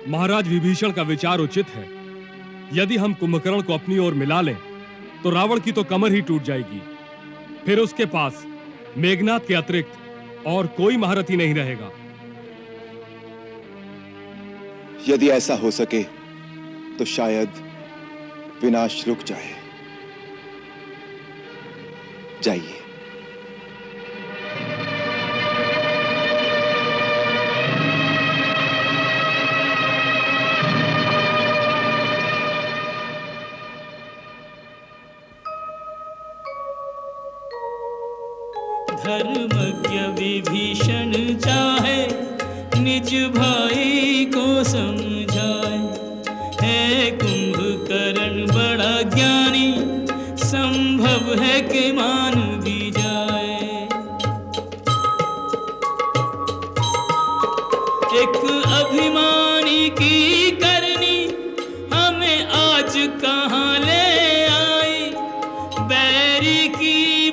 महाराज विभीषण का विचार उचित है। यदि हम कुंभकर्ण को अपनी ओर मिला लें तो रावण की तो कमर ही टूट जाएगी। फिर उसके पास मेघनाद के अतिरिक्त और कोई महारथी नहीं रहेगा। यदि ऐसा हो सके तो शायद विनाश रुक जाए। जाइए। धर्मज्ञ विभीषण चाहे निज भाई को समझाए। है कुंभकर्ण बड़ा ज्ञानी, संभव है कि मान भी जाए। एक अभिमानी की करनी हमें आज कहाँ ले आई। बैरी की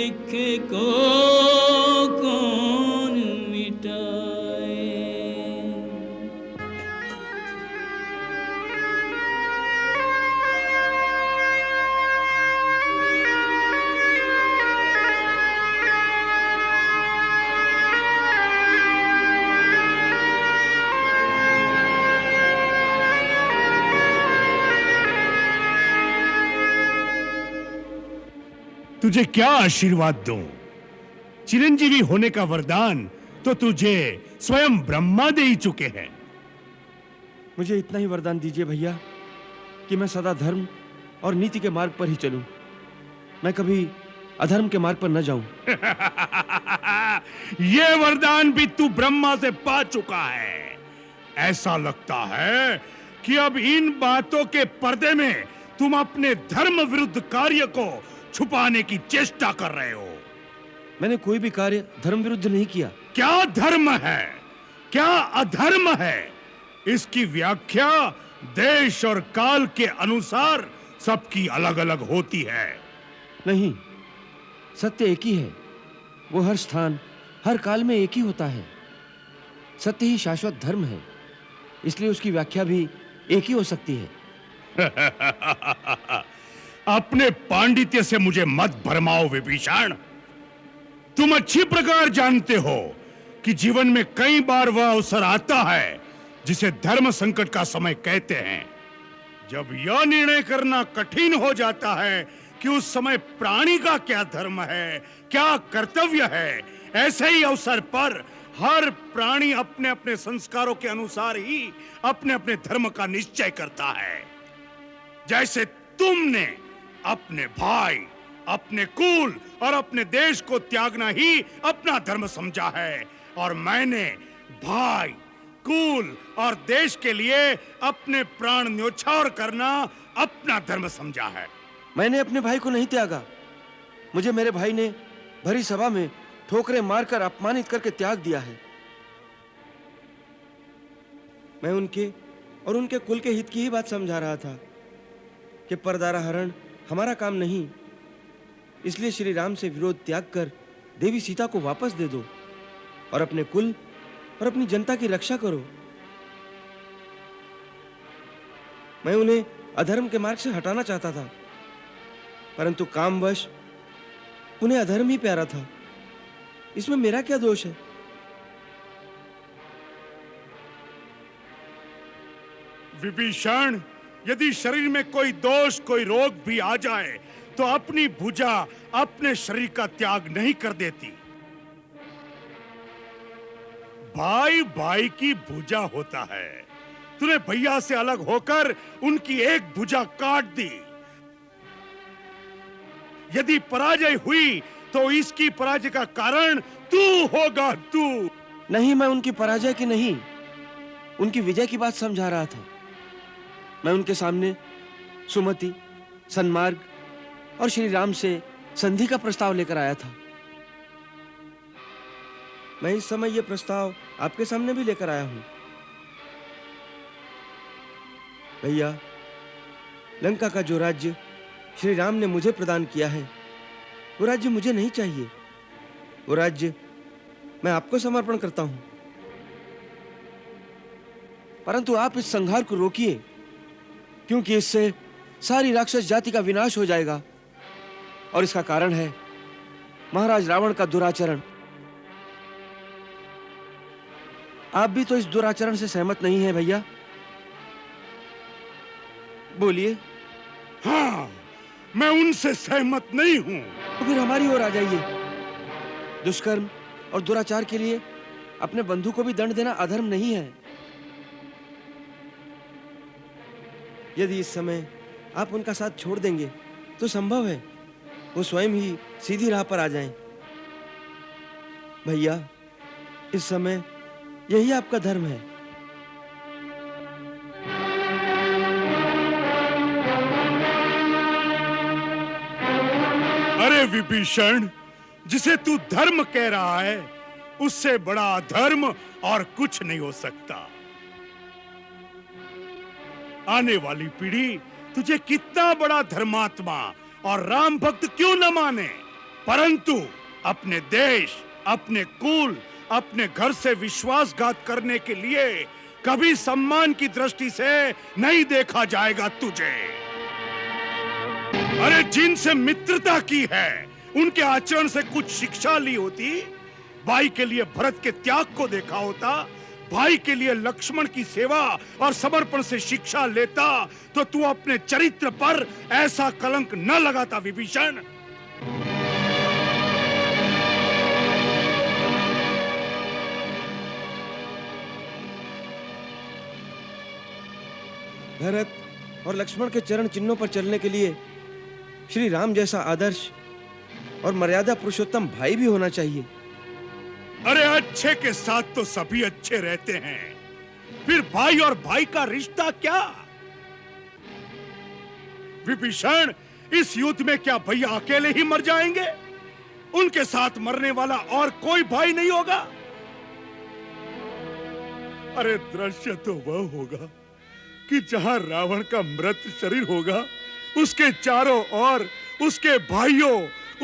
लिखे को कौन मिटाए। तुझे क्या आशीर्वाद दूं? चिरंजीवी होने का वरदान तो तुझे स्वयं ब्रह्मा दे ही चुके हैं। मुझे इतना ही वरदान दीजिए भैया कि मैं सदा धर्म और नीति के मार्ग पर ही चलूं। मैं कभी अधर्म के मार्ग पर न जाऊं। ये वरदान भी तू ब्रह्मा से पा चुका है। ऐसा लगता है कि अब इन बातों के पर्दे में तुम अपने धर्म विरुद्ध कार्य को छुपाने की चेष्टा कर रहे हो। मैंने कोई भी कार्य धर्म विरुद्ध नहीं किया। क्या धर्म है, क्या अधर्म है, इसकी व्याख्या देश और काल के अनुसार सबकी अलग अलग होती है। नहीं, सत्य एक ही है। वो हर स्थान हर काल में एक ही होता है। सत्य ही शाश्वत धर्म है, इसलिए उसकी व्याख्या भी एक ही हो सकती है। अपने पांडित्य से मुझे मत भरमाओ विभीषण। तुम अच्छी प्रकार जानते हो कि जीवन में कई बार वह अवसर आता है जिसे धर्म संकट का समय कहते हैं। जब यह निर्णय करना कठिन हो जाता है कि उस समय प्राणी का क्या धर्म है, क्या कर्तव्य है, ऐसे ही अवसर पर हर प्राणी अपने अपने संस्कारों के अनुसार ही अपने अपने धर्म का निश्चय करता है। जैसे तुमने अपने भाई, अपने कुल और अपने देश को त्यागना ही अपना धर्म समझा है, और मैंने भाई, कुल और देश के लिए अपने प्राण न्योछावर करना अपना धर्म समझा है। मैंने अपने भाई को नहीं त्यागा। मुझे मेरे भाई ने भरी सभा में ठोकरें मारकर अपमानित करके त्याग दिया है। मैं उनके और उनके कुल के हित की ही बात समझा रहा था कि परदारा हरण हमारा काम नहीं, इसलिए श्री राम से विरोध त्याग कर देवी सीता को वापस दे दो और अपने कुल और अपनी जनता की रक्षा करो। मैं उन्हें अधर्म के मार्ग से हटाना चाहता था, परंतु कामवश उन्हें अधर्म ही प्यारा था। इसमें मेरा क्या दोष है? विभीषण, यदि शरीर में कोई दोष, कोई रोग भी आ जाए तो अपनी भुजा अपने शरीर का त्याग नहीं कर देती। भाई भाई की भुजा होता है। तूने भैया से अलग होकर उनकी एक भुजा काट दी। यदि पराजय हुई तो इसकी पराजय का कारण तू होगा, तू। नहीं, मैं उनकी पराजय की नहीं, उनकी विजय की बात समझा रहा था। मैं उनके सामने सुमति, सन्मार्ग और श्री राम से संधि का प्रस्ताव लेकर आया था। मैं इस समय यह प्रस्ताव आपके सामने भी लेकर आया हूं। भैया, लंका का जो राज्य श्री राम ने मुझे प्रदान किया है, वो राज्य मुझे नहीं चाहिए। वो राज्य मैं आपको समर्पण करता हूं। परंतु आप इस संहार को रोकिए, क्योंकि इससे सारी राक्षस जाति का विनाश हो जाएगा, और इसका कारण है महाराज रावण का दुराचरण। आप भी तो इस दुराचरण से सहमत नहीं हैं भैया? बोलिए। हाँ, मैं उनसे सहमत नहीं हूं। तो फिर हमारी ओर आ जाइए। दुष्कर्म और दुराचार के लिए अपने बंधु को भी दंड देना अधर्म नहीं है। यदि इस समय आप उनका साथ छोड़ देंगे तो संभव है वो स्वयं ही सीधी राह पर आ जाएं। भैया, इस समय यही आपका धर्म है। अरे विभीषण, जिसे तू धर्म कह रहा है, उससे बड़ा अधर्म और कुछ नहीं हो सकता। आने वाली पीढ़ी तुझे कितना बड़ा धर्मात्मा और राम भक्त क्यों न माने, परंतु अपने देश, अपने कुल, अपने घर से विश्वासघात करने के लिए कभी सम्मान की दृष्टि से नहीं देखा जाएगा तुझे। अरे जिनसे मित्रता की है, उनके आचरण से कुछ शिक्षा ली होती, भाई के लिए भरत के त्याग को देखा होता, भाई के लिए लक्ष्मण की सेवा और समर्पण से शिक्षा लेता, तो तू अपने चरित्र पर ऐसा कलंक न लगाता विभीषण। भरत और लक्ष्मण के चरण चिन्हों पर चलने के लिए श्री राम जैसा आदर्श और मर्यादा पुरुषोत्तम भाई भी होना चाहिए। अरे अच्छे के साथ तो सभी अच्छे रहते हैं, फिर भाई और भाई का रिश्ता क्या? विभीषण, इस युद्ध में क्या भैया अकेले ही मर जाएंगे? उनके साथ मरने वाला और कोई भाई नहीं होगा? अरे दृश्य तो वह होगा कि जहां रावण का मृत शरीर होगा, उसके चारों ओर उसके भाइयों,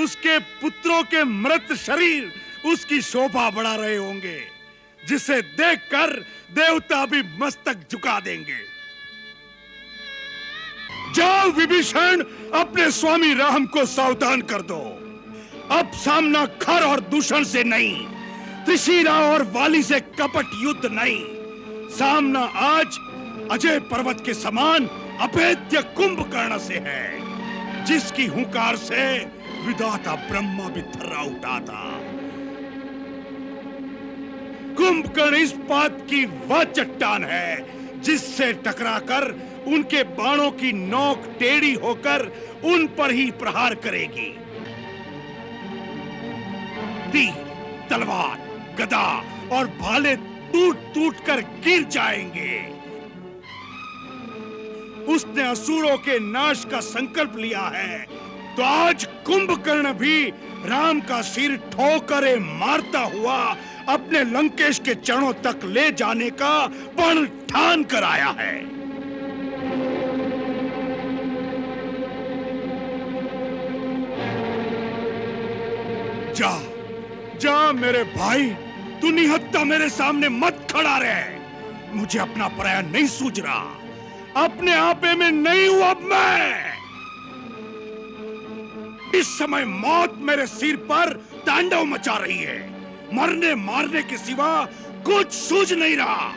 उसके पुत्रों के मृत शरीर उसकी शोभा बढ़ा रहे होंगे, जिसे देखकर देवता भी मस्तक झुका देंगे। जाओ विभीषण, अपने स्वामी राम को सावधान कर दो। अब सामना खर और दूषण से नहीं, त्रिशिरा और वाली से कपट युद्ध नहीं, सामना आज अजय पर्वत के समान अभेद्य कुंभकर्ण से है, जिसकी हुंकार से विधाता ब्रह्मा भी थर्रा उठा था। कुंभकर्ण इस बात की वह चट्टान है जिससे टकराकर उनके बाणों की नोक टेढ़ी होकर उन पर ही प्रहार करेगी। तीर, तलवार, गदा और भाले टूट-टूट कर गिर जाएंगे। उसने असुरों के नाश का संकल्प लिया है, तो आज कुंभकर्ण भी राम का सिर ठोकरे मारता हुआ अपने लंकेश के चरणों तक ले जाने का प्रण ठान कर आया है। जा, जा मेरे भाई, तू निहत्था मेरे सामने मत खड़ा रहे। मुझे अपना पराया नहीं सूझ रहा, अपने आपे में नहीं हूं अब मैं। इस समय मौत मेरे सिर पर तांडव मचा रही है, मरने मारने के सिवा कुछ सूझ नहीं रहा।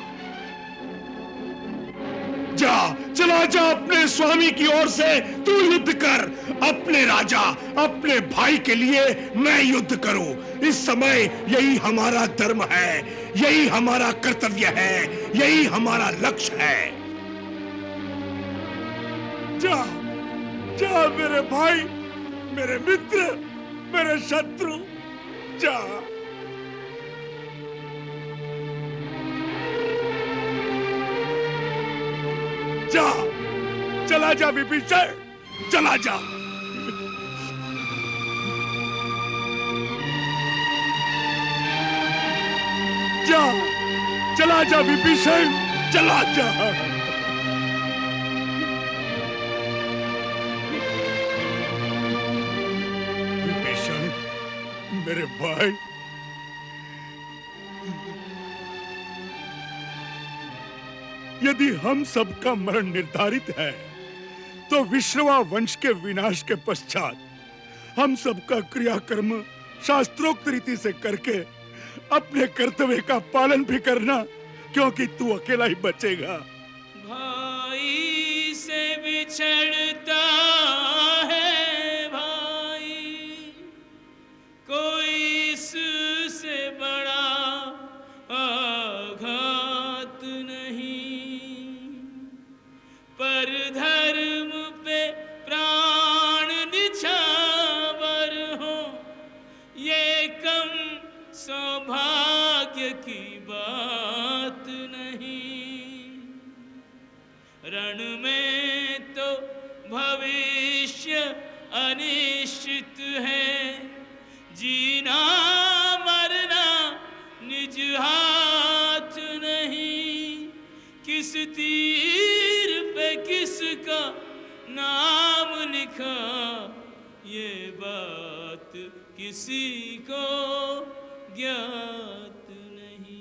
जा, चला जा अपने स्वामी की ओर से तू युद्ध कर। अपने राजा, अपने भाई के लिए मैं युद्ध करूं। इस समय यही हमारा धर्म है, यही हमारा कर्तव्य है, यही हमारा लक्ष्य है। जा, जा मेरे भाई, मेरे मित्र, मेरे शत्रु, जा। जा, चला जा विभीषण, चला जा। जा, चला जा विभीषण, चला जा। विभीषण, मेरे भाई, यदि हम सबका मरण निर्धारित है, तो विश्रवा वंश के विनाश के पश्चात हम सबका क्रियाकर्म शास्त्रोक्त रीति से करके अपने कर्तव्य का पालन भी करना, क्योंकि तू अकेला ही बचेगा। भाई से बिछड़ता है भाई, कोई इससे बड़ा आघात नहीं, पर धर्म पे प्राण निछावर हो, ये कम सौभाग्य की बात नहीं। रण में तो भविष्य अनिश्चित है, जीना मरना निज हाथ नहीं, किस तीर पे किसका नाम लिखा ये बात बात किसी को ज्ञात नहीं।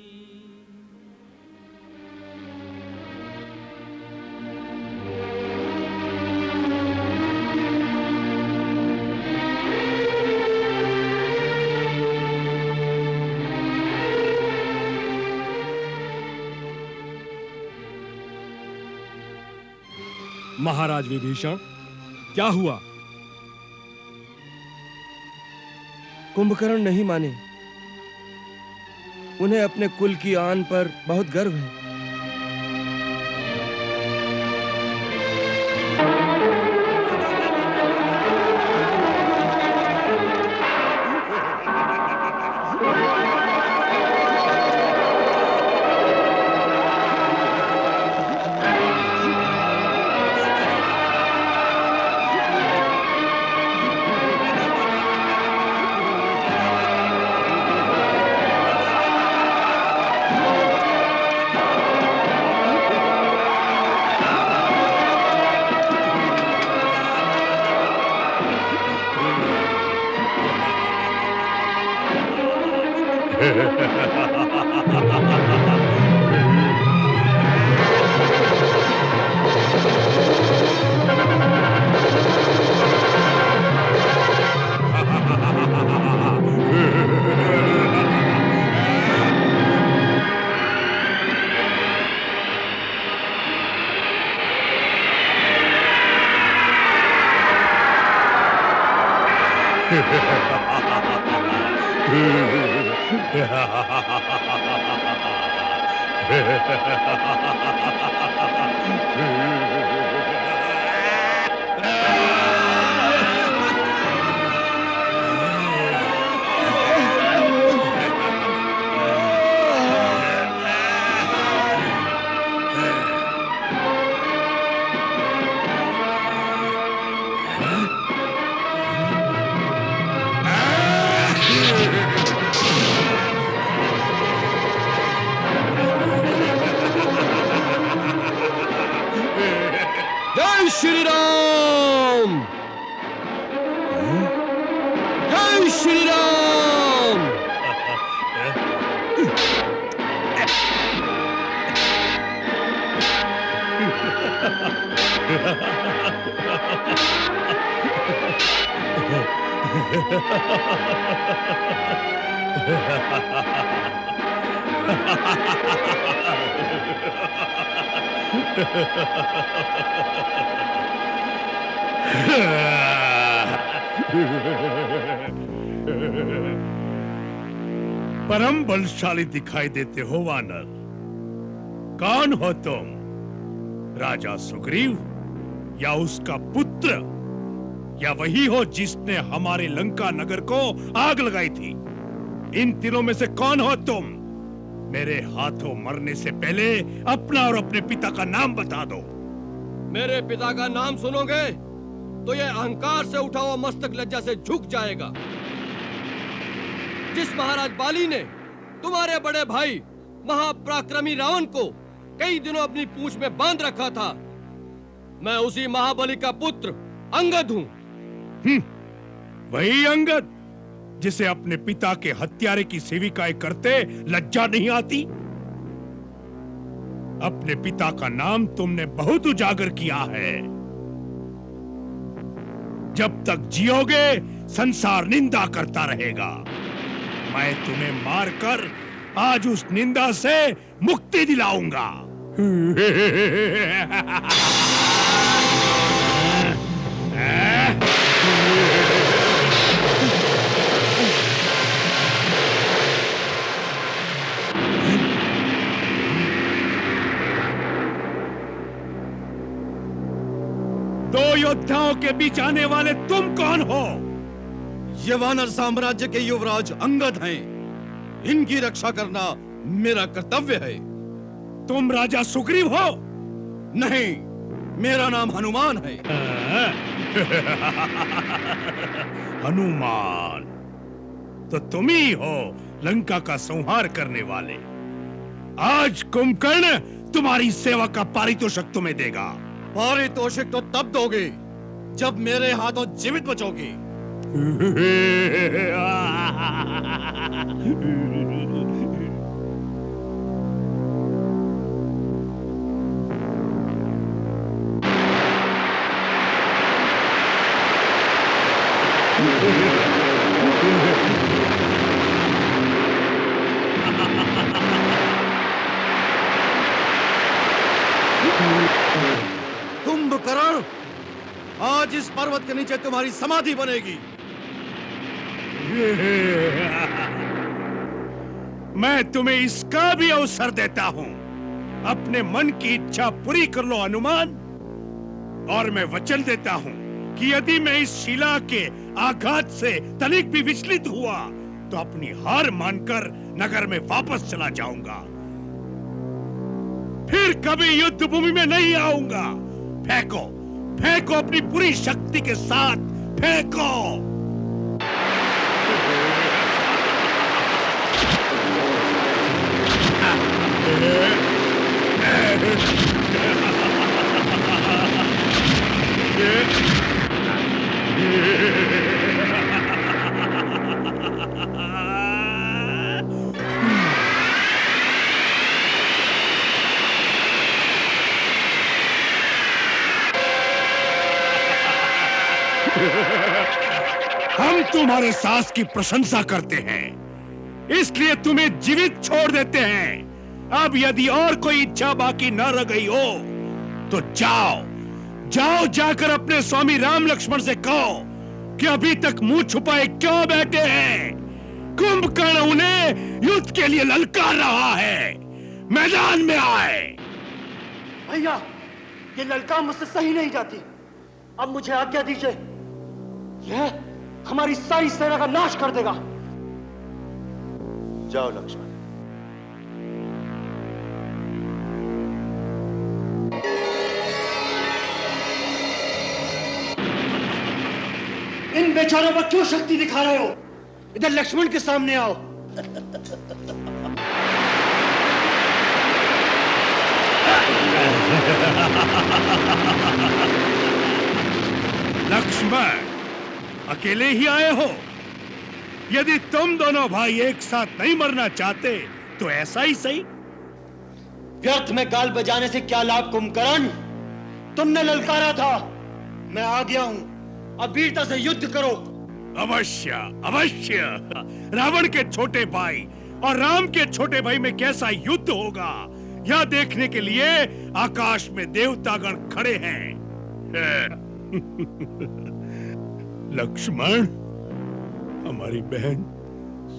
महाराज विभीषण, क्या हुआ? कुंभकर्ण नहीं माने। उन्हें अपने कुल की आन पर बहुत गर्व है। जय श्री राम! जय श्री राम! परम बलशाली दिखाई देते हो वानर। कौन हो तुम? राजा सुग्रीव या उसका पुत्र, या वही हो जिसने हमारे लंका नगर को आग लगाई थी? इन तीनों में से कौन हो तुम? मेरे हाथों मरने से पहले अपना और अपने पिता का नाम बता दो। मेरे पिता का नाम सुनोगे तो यह अहंकार से उठा हुआ मस्तक लज्जा से झुक जाएगा। जिस महाराज बाली ने तुम्हारे बड़े भाई महापराक्रमी रावण को कई दिनों अपनी पूंछ में बांध रखा था, मैं उसी महाबली का पुत्र अंगद हूं। वही अंगद जिसे अपने पिता के हत्यारे की सेविकाएं करते लज्जा नहीं आती? अपने पिता का नाम तुमने बहुत उजागर किया है। जब तक जियोगे संसार निंदा करता रहेगा। मैं तुम्हें मारकर आज उस निंदा से मुक्ति दिलाऊंगा। दो योद्धाओं के बीच आने वाले तुम कौन हो? ये वानर साम्राज्य के युवराज अंगद हैं। इनकी रक्षा करना मेरा कर्तव्य है। तुम राजा सुग्रीव हो? नहीं, मेरा नाम हनुमान है। हनुमान तो तुम ही हो लंका का संहार करने वाले। आज कुंभकर्ण तुम्हारी सेवा का पारितोषिक तुम्हें देगा। पारितोषिक तो तब दोगे जब मेरे हाथों जीवित बचोगे। कुंभकर्ण, आज इस पर्वत के नीचे तुम्हारी समाधि बनेगी। मैं तुम्हें इसका भी अवसर देता हूं। अपने मन की इच्छा पूरी कर लो हनुमान, और मैं वचन देता हूं कि यदि मैं इस शिला के आघात से तनिक भी विचलित हुआ तो अपनी हार मानकर नगर में वापस चला जाऊंगा, फिर कभी युद्ध भूमि में नहीं आऊंगा। फेंको, फेंको अपनी पूरी शक्ति के साथ, फेंको। हम तुम्हारे साहस की प्रशंसा करते हैं, इसलिए तुम्हें जीवित छोड़ देते हैं। अब यदि और कोई इच्छा बाकी न रह गई हो तो जाओ, जाओ जाकर अपने स्वामी राम लक्ष्मण से कहो कि अभी तक मुंह छुपाए क्यों बैठे हैं। कुंभकर्ण उन्हें युद्ध के लिए ललकार रहा है, मैदान में आए। भैया, ये ललकार मुझसे सही नहीं जाती। अब मुझे आज्ञा दीजिए, यह हमारी सारी सेना का नाश कर देगा। जाओ लक्ष्मण। इन बेचारों पर क्यों शक्ति दिखा रहे हो? इधर लक्ष्मण के सामने आओ। लक्ष्मण, अकेले ही आए हो? यदि तुम दोनों भाई एक साथ नहीं मरना चाहते तो ऐसा ही सही। व्यर्थ में गाल बजाने से क्या लाभ कुंभकर्ण? तुमने ललकारा था, मैं आ गया हूं। अब वीरता से युद्ध करो। अवश्य, अवश्य। रावण के छोटे भाई और राम के छोटे भाई में कैसा युद्ध होगा, यह देखने के लिए आकाश में देवतागण खड़े हैं। लक्ष्मण, हमारी बहन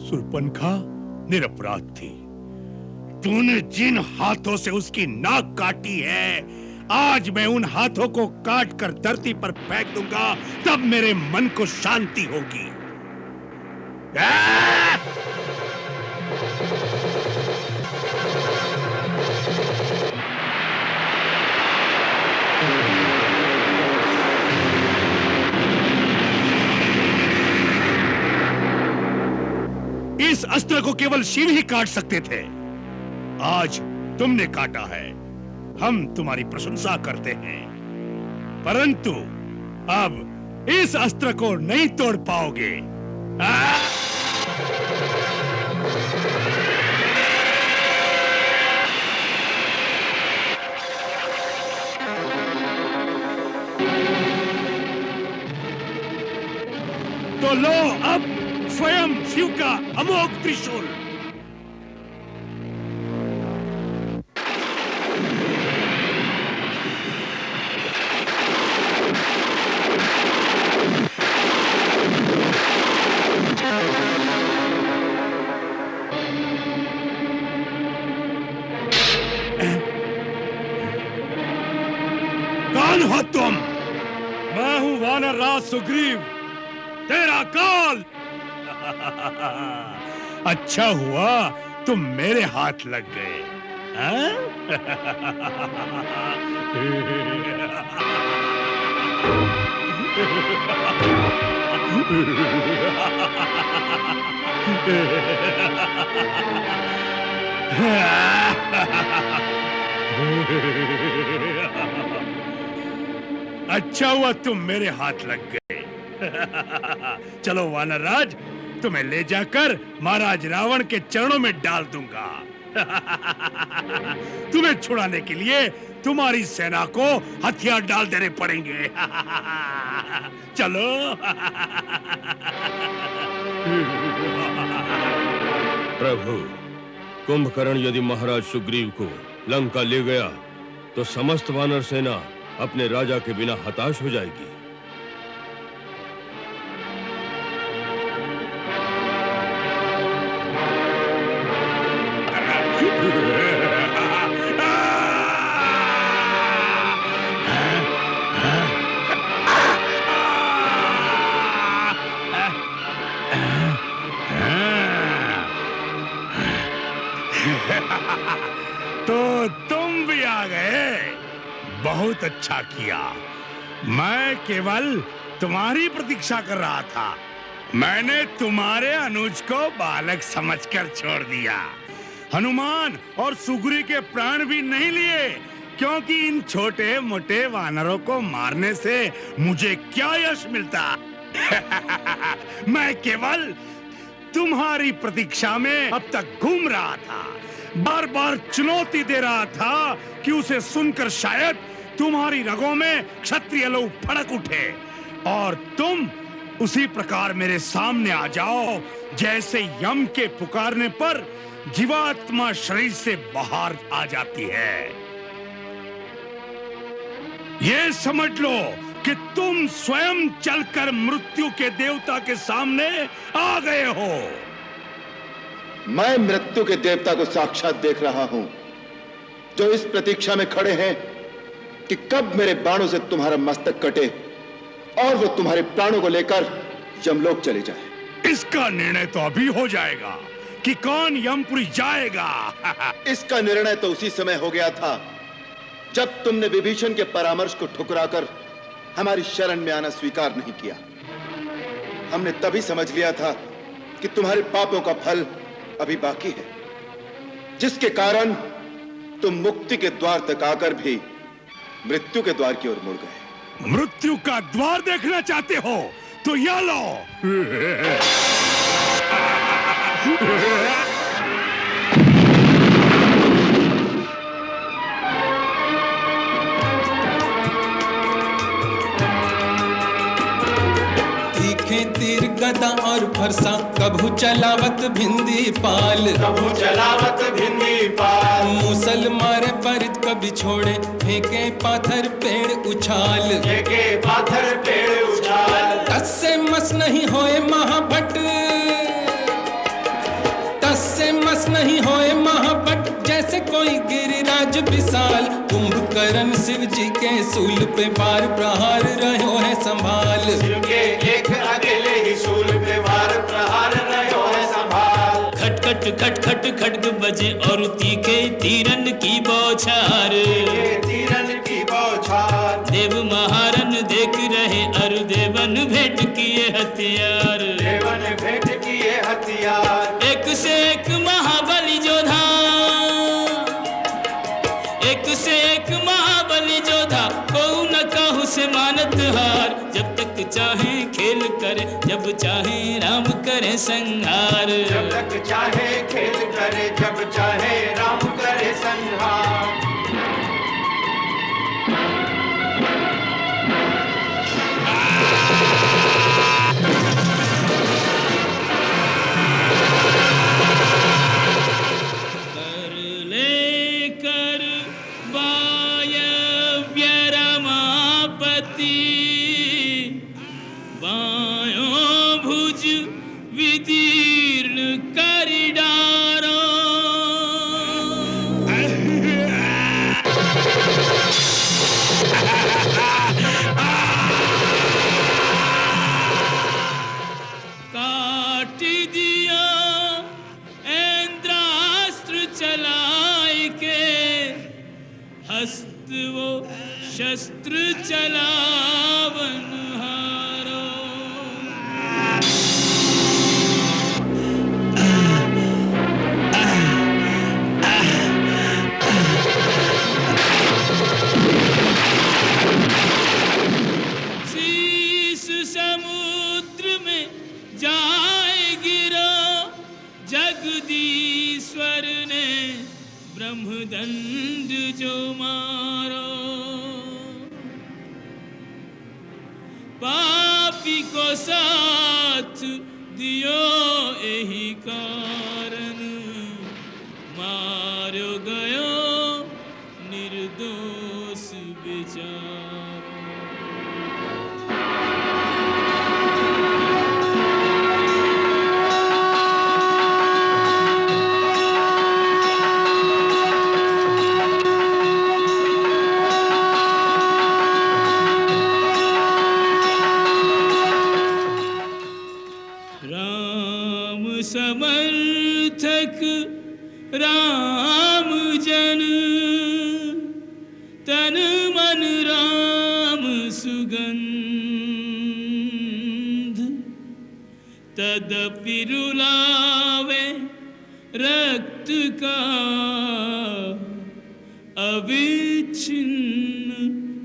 सुर्पनखा निरपराध थी। तूने जिन हाथों से उसकी नाक काटी है, आज मैं उन हाथों को काट कर धरती पर फेंक दूंगा, तब मेरे मन को शांति होगी। इस अस्त्र को केवल शिव ही काट सकते थे, आज तुमने काटा है। हम तुम्हारी प्रशंसा करते हैं, परंतु अब इस अस्त्र को नहीं तोड़ पाओगे। तो लो अब स्वयं शिव का अमोघ त्रिशूल। कौन हो तुम? मैं हूं वानर राज सुग्रीव, तेरा काल। अच्छा हुआ तुम मेरे हाथ लग गए, हाँ? अच्छा हुआ तुम मेरे हाथ लग गए। चलो वानरराज, तुम्हें ले जाकर महाराज रावण के चरणों में डाल दूंगा। तुम्हें छुड़ाने के लिए तुम्हारी सेना को हथियार डाल देने पड़ेंगे। चलो। प्रभु, कुंभकर्ण यदि महाराज सुग्रीव को लंका ले गया तो समस्त वानर सेना अपने राजा के बिना हताश हो जाएगी। तो तुम भी आ गए, बहुत अच्छा किया। मैं केवल तुम्हारी प्रतीक्षा कर रहा था। मैंने तुम्हारे अनुज को बालक समझकर छोड़ दिया। हनुमान और सुग्री के प्राण भी नहीं लिए, क्योंकि इन छोटे मोटे वानरों को मारने से मुझे क्या यश मिलता। मैं केवल तुम्हारी प्रतीक्षा में अब तक घूम रहा था, बार बार चुनौती दे रहा था कि उसे सुनकर शायद तुम्हारी रगों में क्षत्रिय लोग फड़क उठे और तुम उसी प्रकार मेरे सामने आ जाओ, जैसे यम के पुकारने पर जीवात्मा शरीर से बाहर आ जाती है। ये समझ लो कि तुम स्वयं चलकर मृत्यु के देवता के सामने आ गए हो। मैं मृत्यु के देवता को साक्षात देख रहा हूं, जो इस प्रतीक्षा में खड़े हैं कि कब मेरे बाणों से तुम्हारा मस्तक कटे और वो तुम्हारे प्राणों को लेकर यमलोक चले जाए। इसका निर्णय तो अभी हो जाएगा कि कौन यमपुरी जाएगा। इसका निर्णय तो उसी समय हो गया था जब तुमने विभीषण के परामर्श को ठुकराकर हमारी शरण में आना स्वीकार नहीं किया। हमने तभी समझ लिया था कि तुम्हारे पापों का फल अभी बाकी है, जिसके कारण तुम मुक्ति के द्वार तक आकर भी मृत्यु के द्वार की ओर मुड़ गए। मृत्यु का द्वार देखना चाहते हो तो या लो। तीखे तीर गदा और फरसा कभू चलावत भिंदी पाल, कभू चलावत भिंदी पाल। मूसल मारे परित कभी छोड़े फेंके पाथर पेड़ उछाल, फेंके पाथर पेड़ उछाल। तस से मस नहीं होए महाभट, तस से मस नहीं होए महाभट, जैसे कोई गिरिराज विशाल। कुंभकर्ण शिव जी के सूल पे बार प्रहार रहो है संभाल, शिव के एक अकेले ही सूल पे बार प्रहार रहो है संभाल। खट खट खट खट खड्ग बजे और तीखे तीरन की बौछार, तीरन की बौछार। देव महारन देख रहे अरु देवन भेंट किए हथियार, देवन भेंट किए हथियार। एक से एक महाबली जोधा, एक से एक महाबली जोधा, कहू न कहू से मानत हार। जब तक चाहे खेल करे, जब चाहे राम करे संहार, जब तक चाहे खेल करे, जब चाहे राम करे संहार। शस्त्र चलावन हारो। शीश समूह दंड जो मारो, पापी को साथ दियो यही कारण, मारो गयो निर्दोष बेचारा। समर्थक राम जन, तन मन राम सुगंध, तदपि रुलावे रक्त का अविच्छिन्न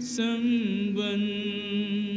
संबंध।